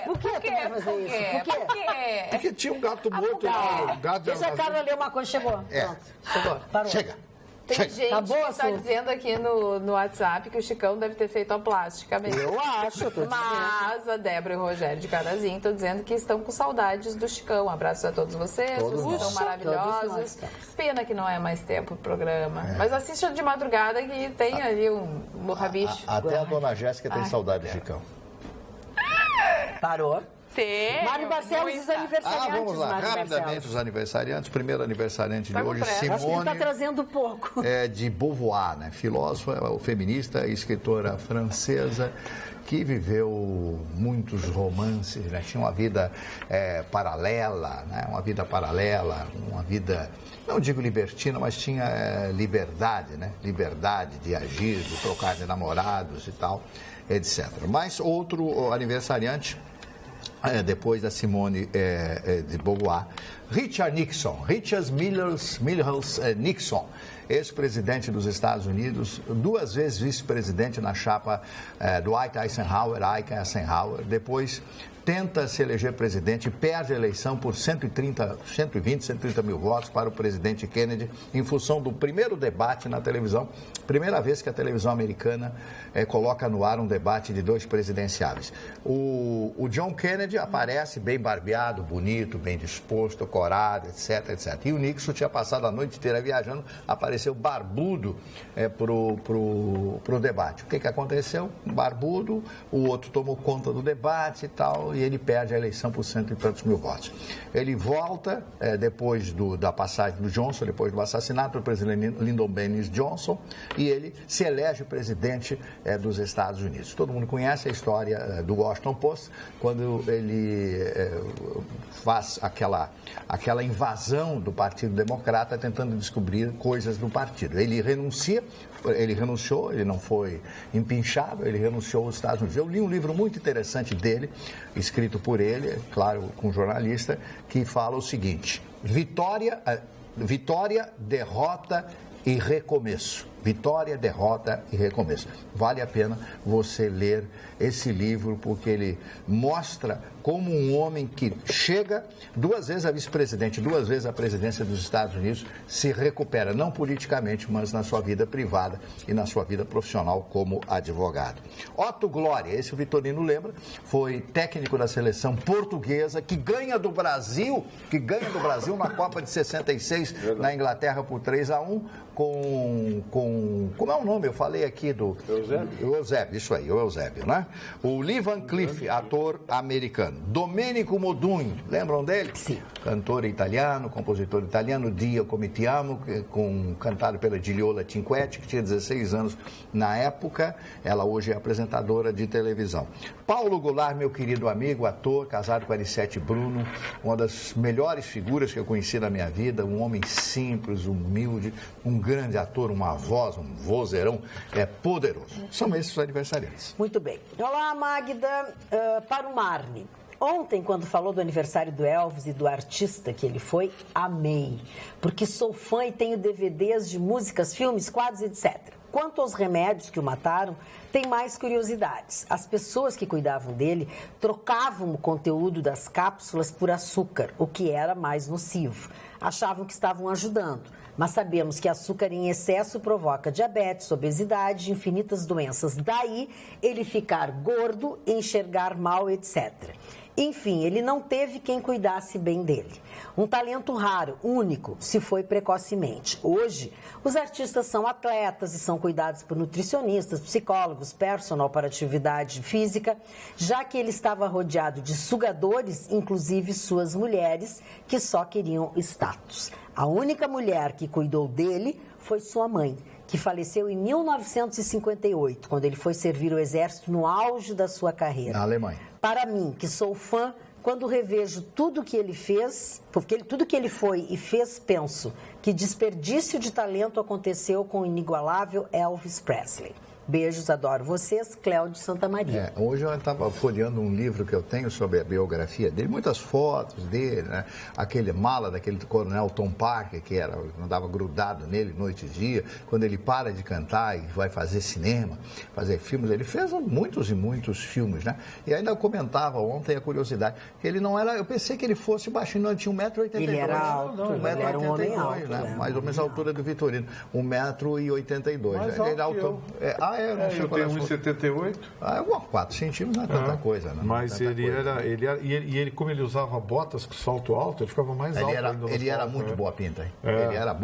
Por que tu vai fazer isso? Por quê? Porque tinha um gato morto lá. Deixa a Carla ler uma coisa, chegou. Pronto, chegou, parou. Chega. Tem gente que está dizendo aqui no WhatsApp que o Chicão deve ter feito a plástica mesmo. Eu acho, Mas a Débora e o Rogério de Carazinho estão dizendo que estão com saudades do Chicão. Um abraço a todos vocês, vocês são maravilhosos. Pena que não é mais tempo o programa. Mas assista de madrugada que tem ali um rabicho. Até a dona Jéssica tem saudade do Chicão. Parou. Mário Barcelos e os aniversariantes. Vamos lá, rapidamente os aniversariantes. Primeiro aniversariante de hoje, Simone. Acho que ele está trazendo pouco. De Beauvoir, né? Filósofa, feminista e escritora francesa que viveu muitos romances, né? Tinha uma vida paralela, né? Uma vida, não digo libertina, mas tinha liberdade, né? Liberdade de agir, de trocar de namorados e tal, etc. Mas outro aniversariante, depois da Simone de Beauvoir, Richard Milhous Nixon, ex-presidente dos Estados Unidos, 2 vezes vice-presidente na chapa Dwight Eisenhower, depois tenta se eleger presidente e perde a eleição por 120, 130 mil votos para o presidente Kennedy, em função do primeiro debate na televisão, primeira vez que a televisão americana coloca no ar um debate de 2 presidenciáveis. O John Kennedy aparece bem barbeado, bonito, bem disposto, corado, etc, etc. E o Nixon tinha passado a noite inteira viajando, apareceu barbudo pro debate. O que aconteceu? Barbudo, o outro tomou conta do debate e tal, e ele perde a eleição por 100 e tantos mil votos. Ele volta, depois da passagem do Johnson, depois do assassinato do presidente Lyndon Baines Johnson, e ele se elege presidente dos Estados Unidos. Todo mundo conhece a história do Washington Post, quando ele faz aquela invasão do Partido Democrata, tentando descobrir coisas do partido. Ele renunciou, ele não foi empinchado, ele renunciou aos Estados Unidos. Eu li um livro muito interessante dele, escrito por ele, claro, com um jornalista, que fala o seguinte: vitória, derrota e recomeço. Vitória, derrota e recomeço. Vale a pena você ler esse livro, porque ele mostra como um homem que chega 2 vezes a vice-presidente, 2 vezes a presidência dos Estados Unidos, se recupera, não politicamente, mas na sua vida privada e na sua vida profissional como advogado. Otto Glória, esse o Vitorino lembra, foi técnico da seleção portuguesa, que ganha do Brasil na Copa de 66, na Inglaterra por 3-1, como é o nome? Eu falei aqui do... Eusébio, isso aí, o Eusébio, né? O Lee Van Cleef, ator americano. Domenico Modugno, lembram dele? Sim. Cantor italiano, compositor italiano, Dio Come Ti Amo, cantado pela Gigliola Cinquetti, que tinha 16 anos na época. Ela hoje é apresentadora de televisão. Paulo Goulart, meu querido amigo, ator, casado com a Alicete Bruno, uma das melhores figuras que eu conheci na minha vida, um homem simples, humilde, um grande ator, uma voz, um vozeirão poderoso. São esses os aniversariantes. Muito bem. Olá, Magda, para o Marne. Ontem, quando falou do aniversário do Elvis e do artista que ele foi, amei. Porque sou fã e tenho DVDs de músicas, filmes, quadros, etc. Quanto aos remédios que o mataram, tem mais curiosidades. As pessoas que cuidavam dele trocavam o conteúdo das cápsulas por açúcar, o que era mais nocivo. Achavam que estavam ajudando, mas sabemos que açúcar em excesso provoca diabetes, obesidade, infinitas doenças. Daí ele ficar gordo, enxergar mal, etc. Enfim, ele não teve quem cuidasse bem dele. Um talento raro, único, se foi precocemente. Hoje, os artistas são atletas e são cuidados por nutricionistas, psicólogos, personal para atividade física, já que ele estava rodeado de sugadores, inclusive suas mulheres, que só queriam status. A única mulher que cuidou dele foi sua mãe, que faleceu em 1958, quando ele foi servir o exército no auge da sua carreira. Na Alemanha. Para mim, que sou fã, quando revejo tudo que ele fez, porque tudo que ele foi e fez, penso que desperdício de talento aconteceu com o inigualável Elvis Presley. Beijos, adoro vocês, Cléo de Santa Maria. Hoje eu estava folheando um livro que eu tenho sobre a biografia dele, muitas fotos dele, né? Aquele mala daquele coronel Tom Parker, que andava grudado nele noite e dia, quando ele para de cantar e vai fazer cinema, fazer filmes, ele fez muitos e muitos filmes, né? E ainda eu comentava ontem a curiosidade, que ele não era, eu pensei que ele fosse baixinho, não, ele tinha 1,82 m. Ele era alto, não, ele era um homem alto, né? Mais ou menos a altura do Vitorino, 1,82 m. Ele era alto. Eu tenho 1,78. 4 centímetros não é tanta coisa, né? Mas ele, como ele usava botas com salto alto, ele ficava mais alto ainda. Ele era muito boa pinta, hein?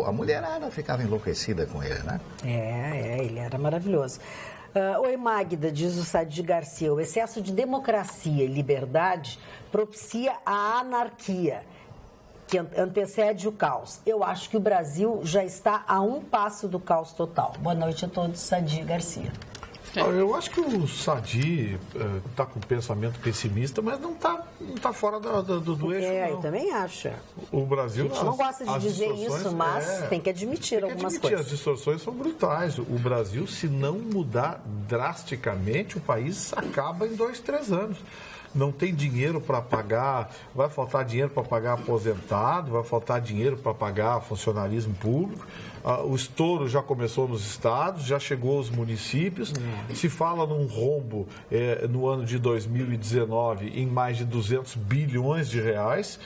A mulherada ficava enlouquecida com ele, né? Ele era maravilhoso. Oi, Magda, diz o Sadi Garcia, o excesso de democracia e liberdade propicia a anarquia, que antecede o caos. Eu acho que o Brasil já está a um passo do caos total. Boa noite a todos, Sadi Garcia. Eu acho que o Sadi está com um pensamento pessimista, mas não tá fora do eixo, não. Eu também acho. O Brasil... A gente não gosta de dizer isso, mas tem que admitir algumas coisas. As distorções são brutais. O Brasil, se não mudar drasticamente, o país acaba em 2, 3 anos. não tem dinheiro para pagar, vai faltar dinheiro para pagar aposentado, vai faltar dinheiro para pagar funcionalismo público. O estouro já começou nos estados, já chegou aos municípios. Se fala num rombo no ano de 2019 em mais de 200 bilhões de reais.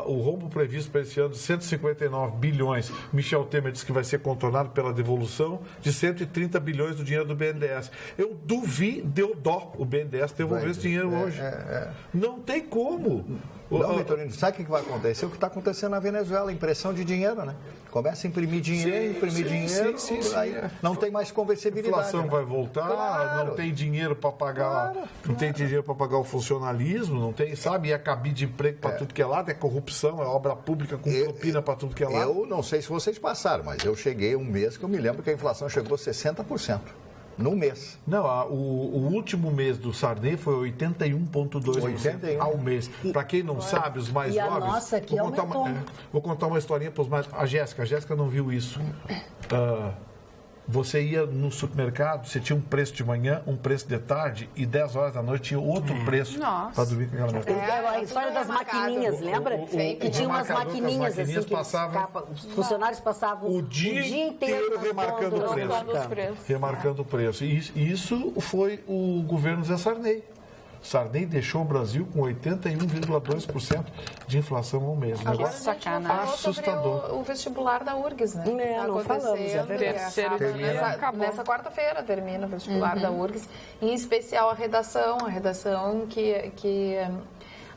O rombo previsto para esse ano de 159 bilhões, Michel Temer disse que vai ser contornado pela devolução de 130 bilhões do dinheiro do BNDES. Eu duvido, deu dó o BNDES devolver esse dinheiro hoje. Não tem como. Não, Vitorino, sabe o que vai acontecer? O que está acontecendo na Venezuela, impressão de dinheiro, né? Começa a imprimir dinheiro, aí não tem mais conversibilidade. A inflação vai voltar, não tem dinheiro para pagar, não tem dinheiro para pagar o funcionalismo, não tem, sabe? É cabide de emprego para tudo que é lado, é corrupção, é obra pública com propina para tudo que é lado. Eu não sei se vocês passaram, mas eu cheguei um mês que eu me lembro que a inflação chegou a 60%. No mês. Não, o último mês do Sarney foi 81,2% ao mês. Para quem não sabe, os mais jovens... nossa aqui vou contar uma historinha para os mais... A Jéssica não viu isso. Você ia no supermercado, você tinha um preço de manhã, um preço de tarde, e 10 horas da noite tinha outro preço para dormir com aquela mercadoria. A história das maquininhas, lembra? Que tinha umas maquininhas assim, que os funcionários passavam o dia inteiro remarcando o preço. Remarcando o preço. E isso foi o governo Zé Sarney. Sarney deixou o Brasil com 81,2% de inflação ao mês. Agora sacanagem. Assustador. Sobre o vestibular da URGS, né? Não falamos, Nessa quarta-feira termina o vestibular da URGS, em especial a redação que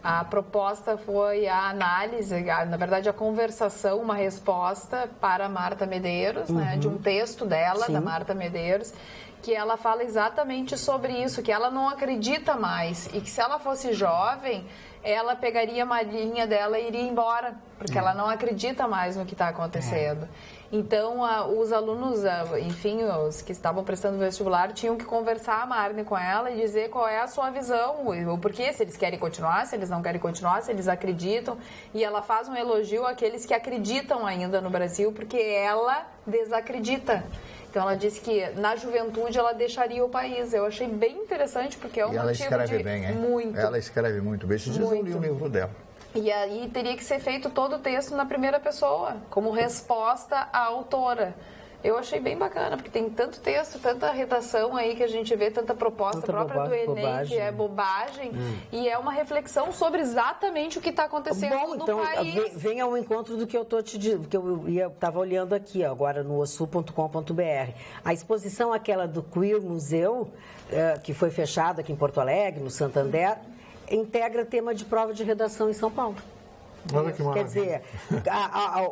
a proposta foi a análise, na verdade a conversação, uma resposta para a Marta Medeiros, né, de um texto dela, da Marta Medeiros, que ela fala exatamente sobre isso, que ela não acredita mais e que se ela fosse jovem, ela pegaria a malinha dela e iria embora, porque ela não acredita mais no que está acontecendo. Então, os alunos, enfim, os que estavam prestando vestibular, tinham que conversar a Marne com ela e dizer qual é a sua visão, o porquê, se eles querem continuar, se eles não querem continuar, se eles acreditam. E ela faz um elogio àqueles que acreditam ainda no Brasil, porque ela desacredita. Então, ela disse que na juventude ela deixaria o país. Eu achei bem interessante, porque é um ela escreve bem, hein? Muito. Ela escreve muito bem. Esses dias eu li o livro dela. E aí teria que ser feito todo o texto na primeira pessoa, como resposta à autora. Eu achei bem bacana, porque tem tanto texto, tanta redação aí que a gente vê, tanta proposta própria do Enem, bobagem. Que é bobagem, e é uma reflexão sobre exatamente o que está acontecendo no país. Então, vem ao encontro do que eu estou te dizendo, que eu estava olhando aqui, agora no osu.com.br. A exposição aquela do Queer Museu, que foi fechada aqui em Porto Alegre, no Santander, integra tema de prova de redação em São Paulo. Olha que Quer dizer,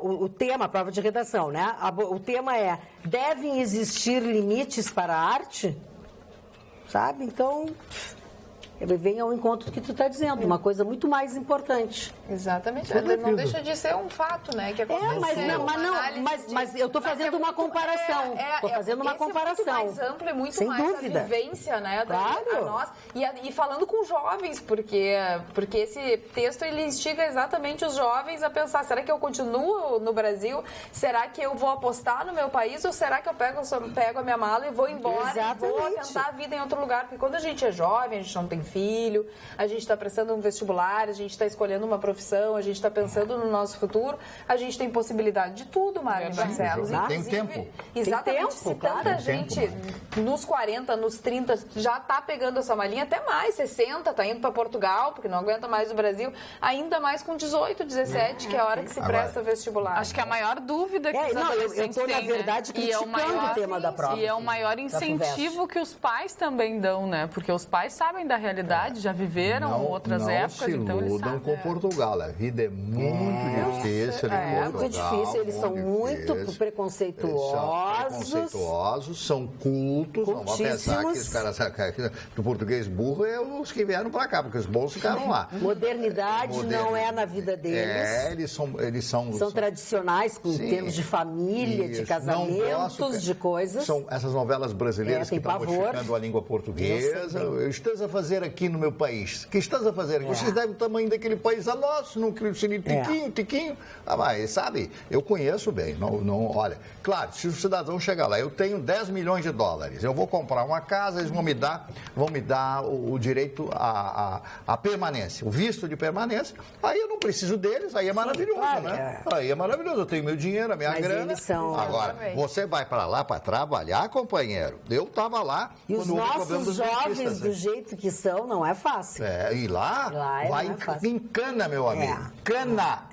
o tema, a prova de redação, né? O tema é: devem existir limites para a arte? Sabe? Então, vem ao encontro do que tu está dizendo, uma coisa muito mais importante. Exatamente. Não deixa de ser um fato, né? Que mas eu estou fazendo uma comparação. Estou fazendo uma comparação. É muito mais amplo, é muito sem mais dúvida. A vivência, né? Claro. Nós. E falando com jovens, porque esse texto ele instiga exatamente os jovens a pensar: será que eu continuo no Brasil? Será que eu vou apostar no meu país? Ou será que eu pego a minha mala e vou embora? Exatamente. E vou tentar a vida em outro lugar? Porque quando a gente é jovem, a gente não tem filho, a gente está prestando um vestibular, a gente está escolhendo uma profissão, a gente está pensando no nosso futuro, a gente tem possibilidade de tudo, Marne Barcelos. Tem tempo. Exatamente. Se tanta gente nos 40, nos 30 já está pegando essa malinha, até mais, 60, está indo para Portugal, porque não aguenta mais o Brasil, ainda mais com 18, 17, que é a hora que se presta vestibular. Acho que a maior dúvida que os adolescentes têm, na verdade, criticando o tema da prova. E é o maior incentivo que os pais também dão, né? Porque os pais sabem da realidade, já viveram outras épocas, então eles sabem. Não se iludam com Portugal, a vida é muito difícil em Portugal. Muito difícil, eles são muito preconceituosos. São cultos, não vão pensar que os caras do português burro é os que vieram para cá, porque os bons ficaram lá. Modernidade não é na vida deles. Eles são tradicionais, com termos de família, de casamentos, de coisas. São essas novelas brasileiras que estão modificando a língua portuguesa. Estás a fazer aqui no meu país? O que estás a fazer? Vocês devem o tamanho daquele país a nosso, não criam tiquinho. Mas, sabe, eu conheço bem. Olha, claro, se o cidadão chegar lá, eu tenho 10 milhões de dólares, eu vou comprar uma casa, eles vão me dar o direito à permanência, o visto de permanência, aí eu não preciso deles, aí é maravilhoso, né? Aí é maravilhoso, eu tenho meu dinheiro, a minha grana. Agora, você vai para lá para trabalhar, companheiro. Eu estava lá e os nossos jovens, do jeito que são, não é fácil. E lá vai em cana, meu amigo. Cana.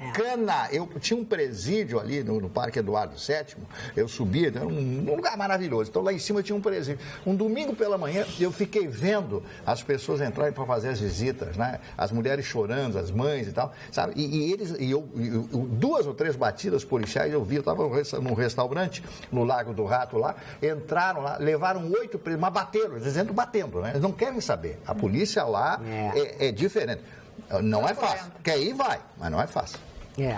Eu tinha um presídio ali no Parque Eduardo VII, eu subia, era um lugar maravilhoso. Então lá em cima tinha um presídio. Um domingo pela manhã, eu fiquei vendo as pessoas entrarem para fazer as visitas, né? As mulheres chorando, as mães e tal, sabe? E eu 2 ou 3 batidas policiais eu vi, eu estava num restaurante, no Lago do Rato lá, entraram lá, levaram 8 presos, mas bateram, eles entram batendo, né? Eles não querem saber. A polícia lá é diferente. Não é fácil. Quer ir, vai, mas não é fácil.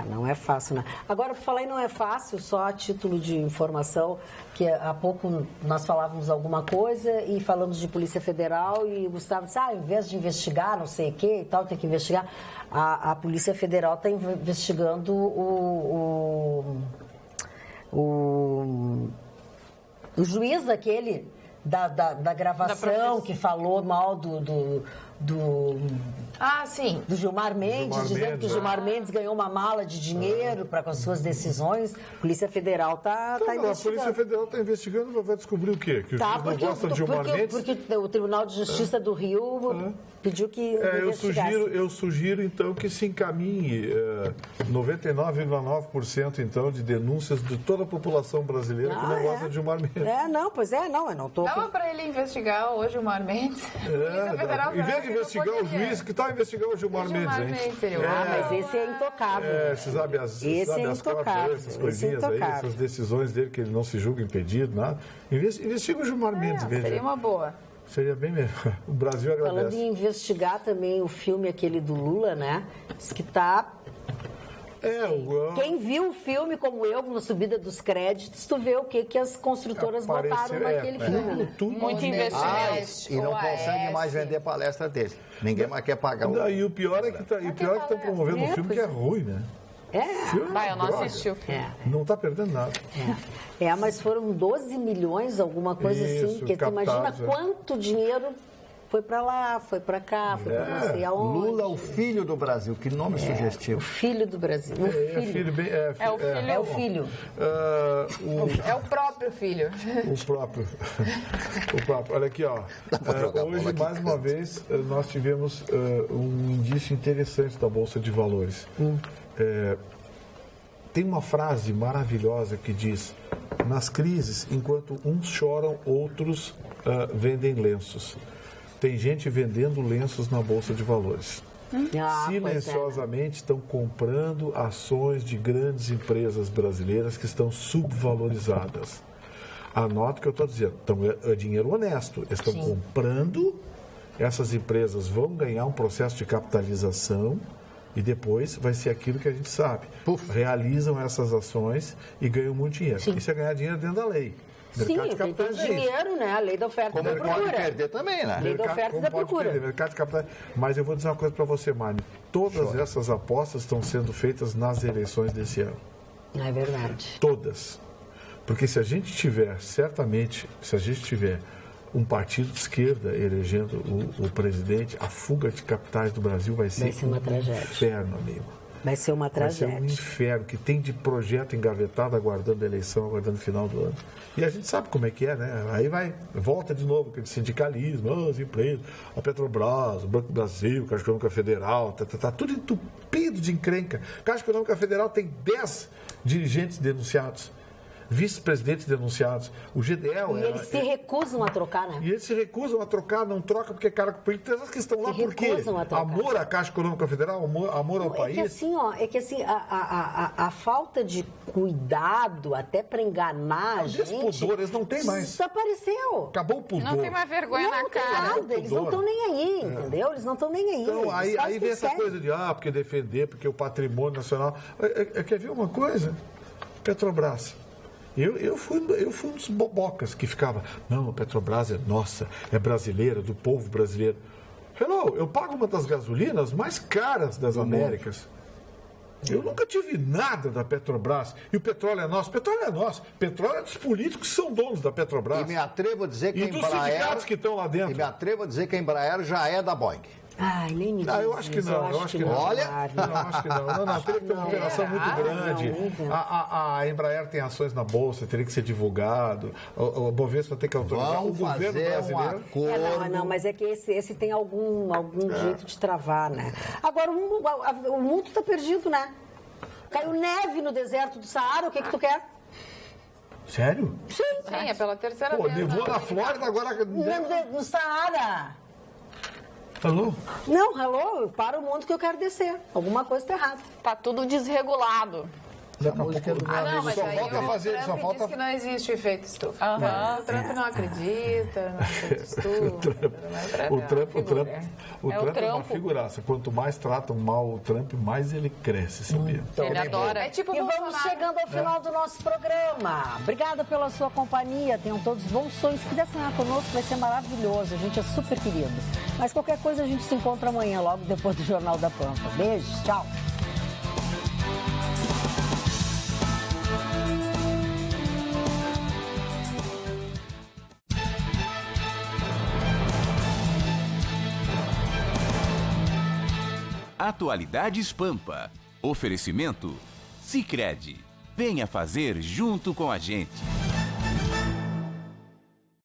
Não é fácil, né? Agora, por falar em não é fácil, só a título de informação, que há pouco nós falávamos alguma coisa e falamos de Polícia Federal e o Gustavo disse, ao invés de investigar, não sei o que e tal, tem que investigar. A Polícia Federal está investigando o juiz aquele da gravação que falou mal do Gilmar Mendes, dizendo que o Gilmar Mendes ganhou uma mala de dinheiro com as suas decisões. A Polícia Federal está investigando. A Polícia Federal está investigando, vai descobrir o quê? Que o juiz não gosta de Gilmar Mendes? Porque o Tribunal de Justiça do Rio pediu que eu sugiro, então, que se encaminhe 99,9% então, de denúncias de toda a população brasileira que não gosta de Gilmar Mendes. Eu não estou... Dava para ele investigar hoje o Gilmar Mendes? Polícia Federal... Em vez de investigar o juiz, que tal investigar o Gilmar Mendes, hein? Mas esse é intocável. Você sabe as cláusulas, essas coisinhas aí, essas decisões dele, que ele não se julga impedido, nada. Investiga o Gilmar Mendes. Seria uma boa. Seria bem mesmo. O Brasil agradece. Falando em investigar também o filme aquele do Lula, né? Diz que está... Quem viu o filme, como eu, na subida dos créditos, tu vê o que as construtoras botaram naquele filme. Né? Muito investimento. E não consegue mais vender palestra dele. Ninguém mais quer pagar. E o pior é que estão promovendo um filme que é ruim, né? Eu não assisti o filme. Não está perdendo nada. Mas foram 12 milhões, alguma coisa assim. Que tu imagina quanto dinheiro foi para lá, foi para cá, foi para não sei aonde. Lula, o filho do Brasil. Que nome sugestivo. O filho do Brasil. É o filho. É o próprio filho. O próprio. Olha aqui, ó. Hoje, mais uma vez, nós tivemos um indício interessante da Bolsa de Valores. Tem uma frase maravilhosa que diz: nas crises, enquanto uns choram, outros vendem lenços. Tem gente vendendo lenços na Bolsa de Valores. Silenciosamente estão comprando ações de grandes empresas brasileiras que estão subvalorizadas. Anote o que eu estou dizendo. Então, é dinheiro honesto. Eles estão comprando, essas empresas vão ganhar um processo de capitalização e depois vai ser aquilo que a gente sabe. Realizam essas ações e ganham muito dinheiro. Isso é ganhar dinheiro dentro da lei. Sim, tem dinheiro, né? A lei da oferta e da procura. Como pode perder também, né? Lei da oferta e da procura. Mercado de capitais. Mas eu vou dizer uma coisa para você, Mari. Todas essas apostas estão sendo feitas nas eleições desse ano. É verdade. Todas. Porque se a gente tiver um partido de esquerda elegendo o presidente, a fuga de capitais do Brasil vai ser uma tragédia. Inferno, amigo. Vai ser uma tragédia. Vai ser um inferno, que tem de projeto engavetado, aguardando a eleição, aguardando o final do ano. E a gente sabe como é que é, né? Aí volta de novo aquele sindicalismo, as empresas, a Petrobras, o Banco do Brasil, a Caixa Econômica Federal, tá tudo entupido de encrenca. A Caixa Econômica Federal tem 10 dirigentes denunciados, vice-presidentes denunciados. O GDL... E eles se recusam a trocar, né? E eles se recusam a trocar, não troca porque é cara com política. Tem que estão lá por quê? Amor à Caixa Econômica Federal, amor ao país? É que assim, a falta de cuidado, até para enganar a gente... Pudor, eles não têm mais. Desapareceu. Acabou o pudor. Não tem mais vergonha na cara. Eles não estão nem aí, entendeu? Eles não estão nem aí. Então, aí vem essa coisa de, porque defender, porque o patrimônio nacional... Quer ver uma coisa? Petrobras. Eu fui um dos bobocas que ficava, não, a Petrobras é nossa, é brasileira, do povo brasileiro. Hello, eu pago uma das gasolinas mais caras das Américas. Eu nunca tive nada da Petrobras. E o petróleo é nosso. Petróleo é nosso. Petróleo é dos políticos que são donos da Petrobras. E me atrevo a dizer que a Embraer... E dos sindicatos que estão lá dentro. E me atrevo a dizer que a Embraer já é da Boeing. Ai, nem me diz. Eu acho que não, eu acho que não. Olha, não, acho que não. Não, teria que ter uma operação muito grande. A Embraer tem ações na Bolsa, teria que ser divulgado. O Bovespa tem que autorizar. O governo brasileiro. Não, mas é que esse tem algum jeito de travar, né? Agora, o mundo está perdido, né? Caiu neve no deserto do Saara, o que tu quer? Sério? Sim, é pela terceira vez. Nevou na Flórida, agora... No Saara. Alô? Não, hello, para o mundo que eu quero descer. Alguma coisa está errada. Tá tudo desregulado. Não, mas aí o Trump diz que não existe efeito estufa. O Trump não acredita, não acredita estufa. O Trump é uma figuraça. Quanto mais tratam mal o Trump, mais ele cresce, sabia? Ele adora. É tipo e vamos chegando ao final do nosso programa. Obrigada pela sua companhia. Tenham todos bons sonhos. Se quiser sonhar conosco, vai ser maravilhoso. A gente é super querido. Mas qualquer coisa a gente se encontra amanhã, logo depois do Jornal da Pampa. Beijos, tchau. Atualidades Pampa. Oferecimento Sicredi. Venha fazer junto com a gente.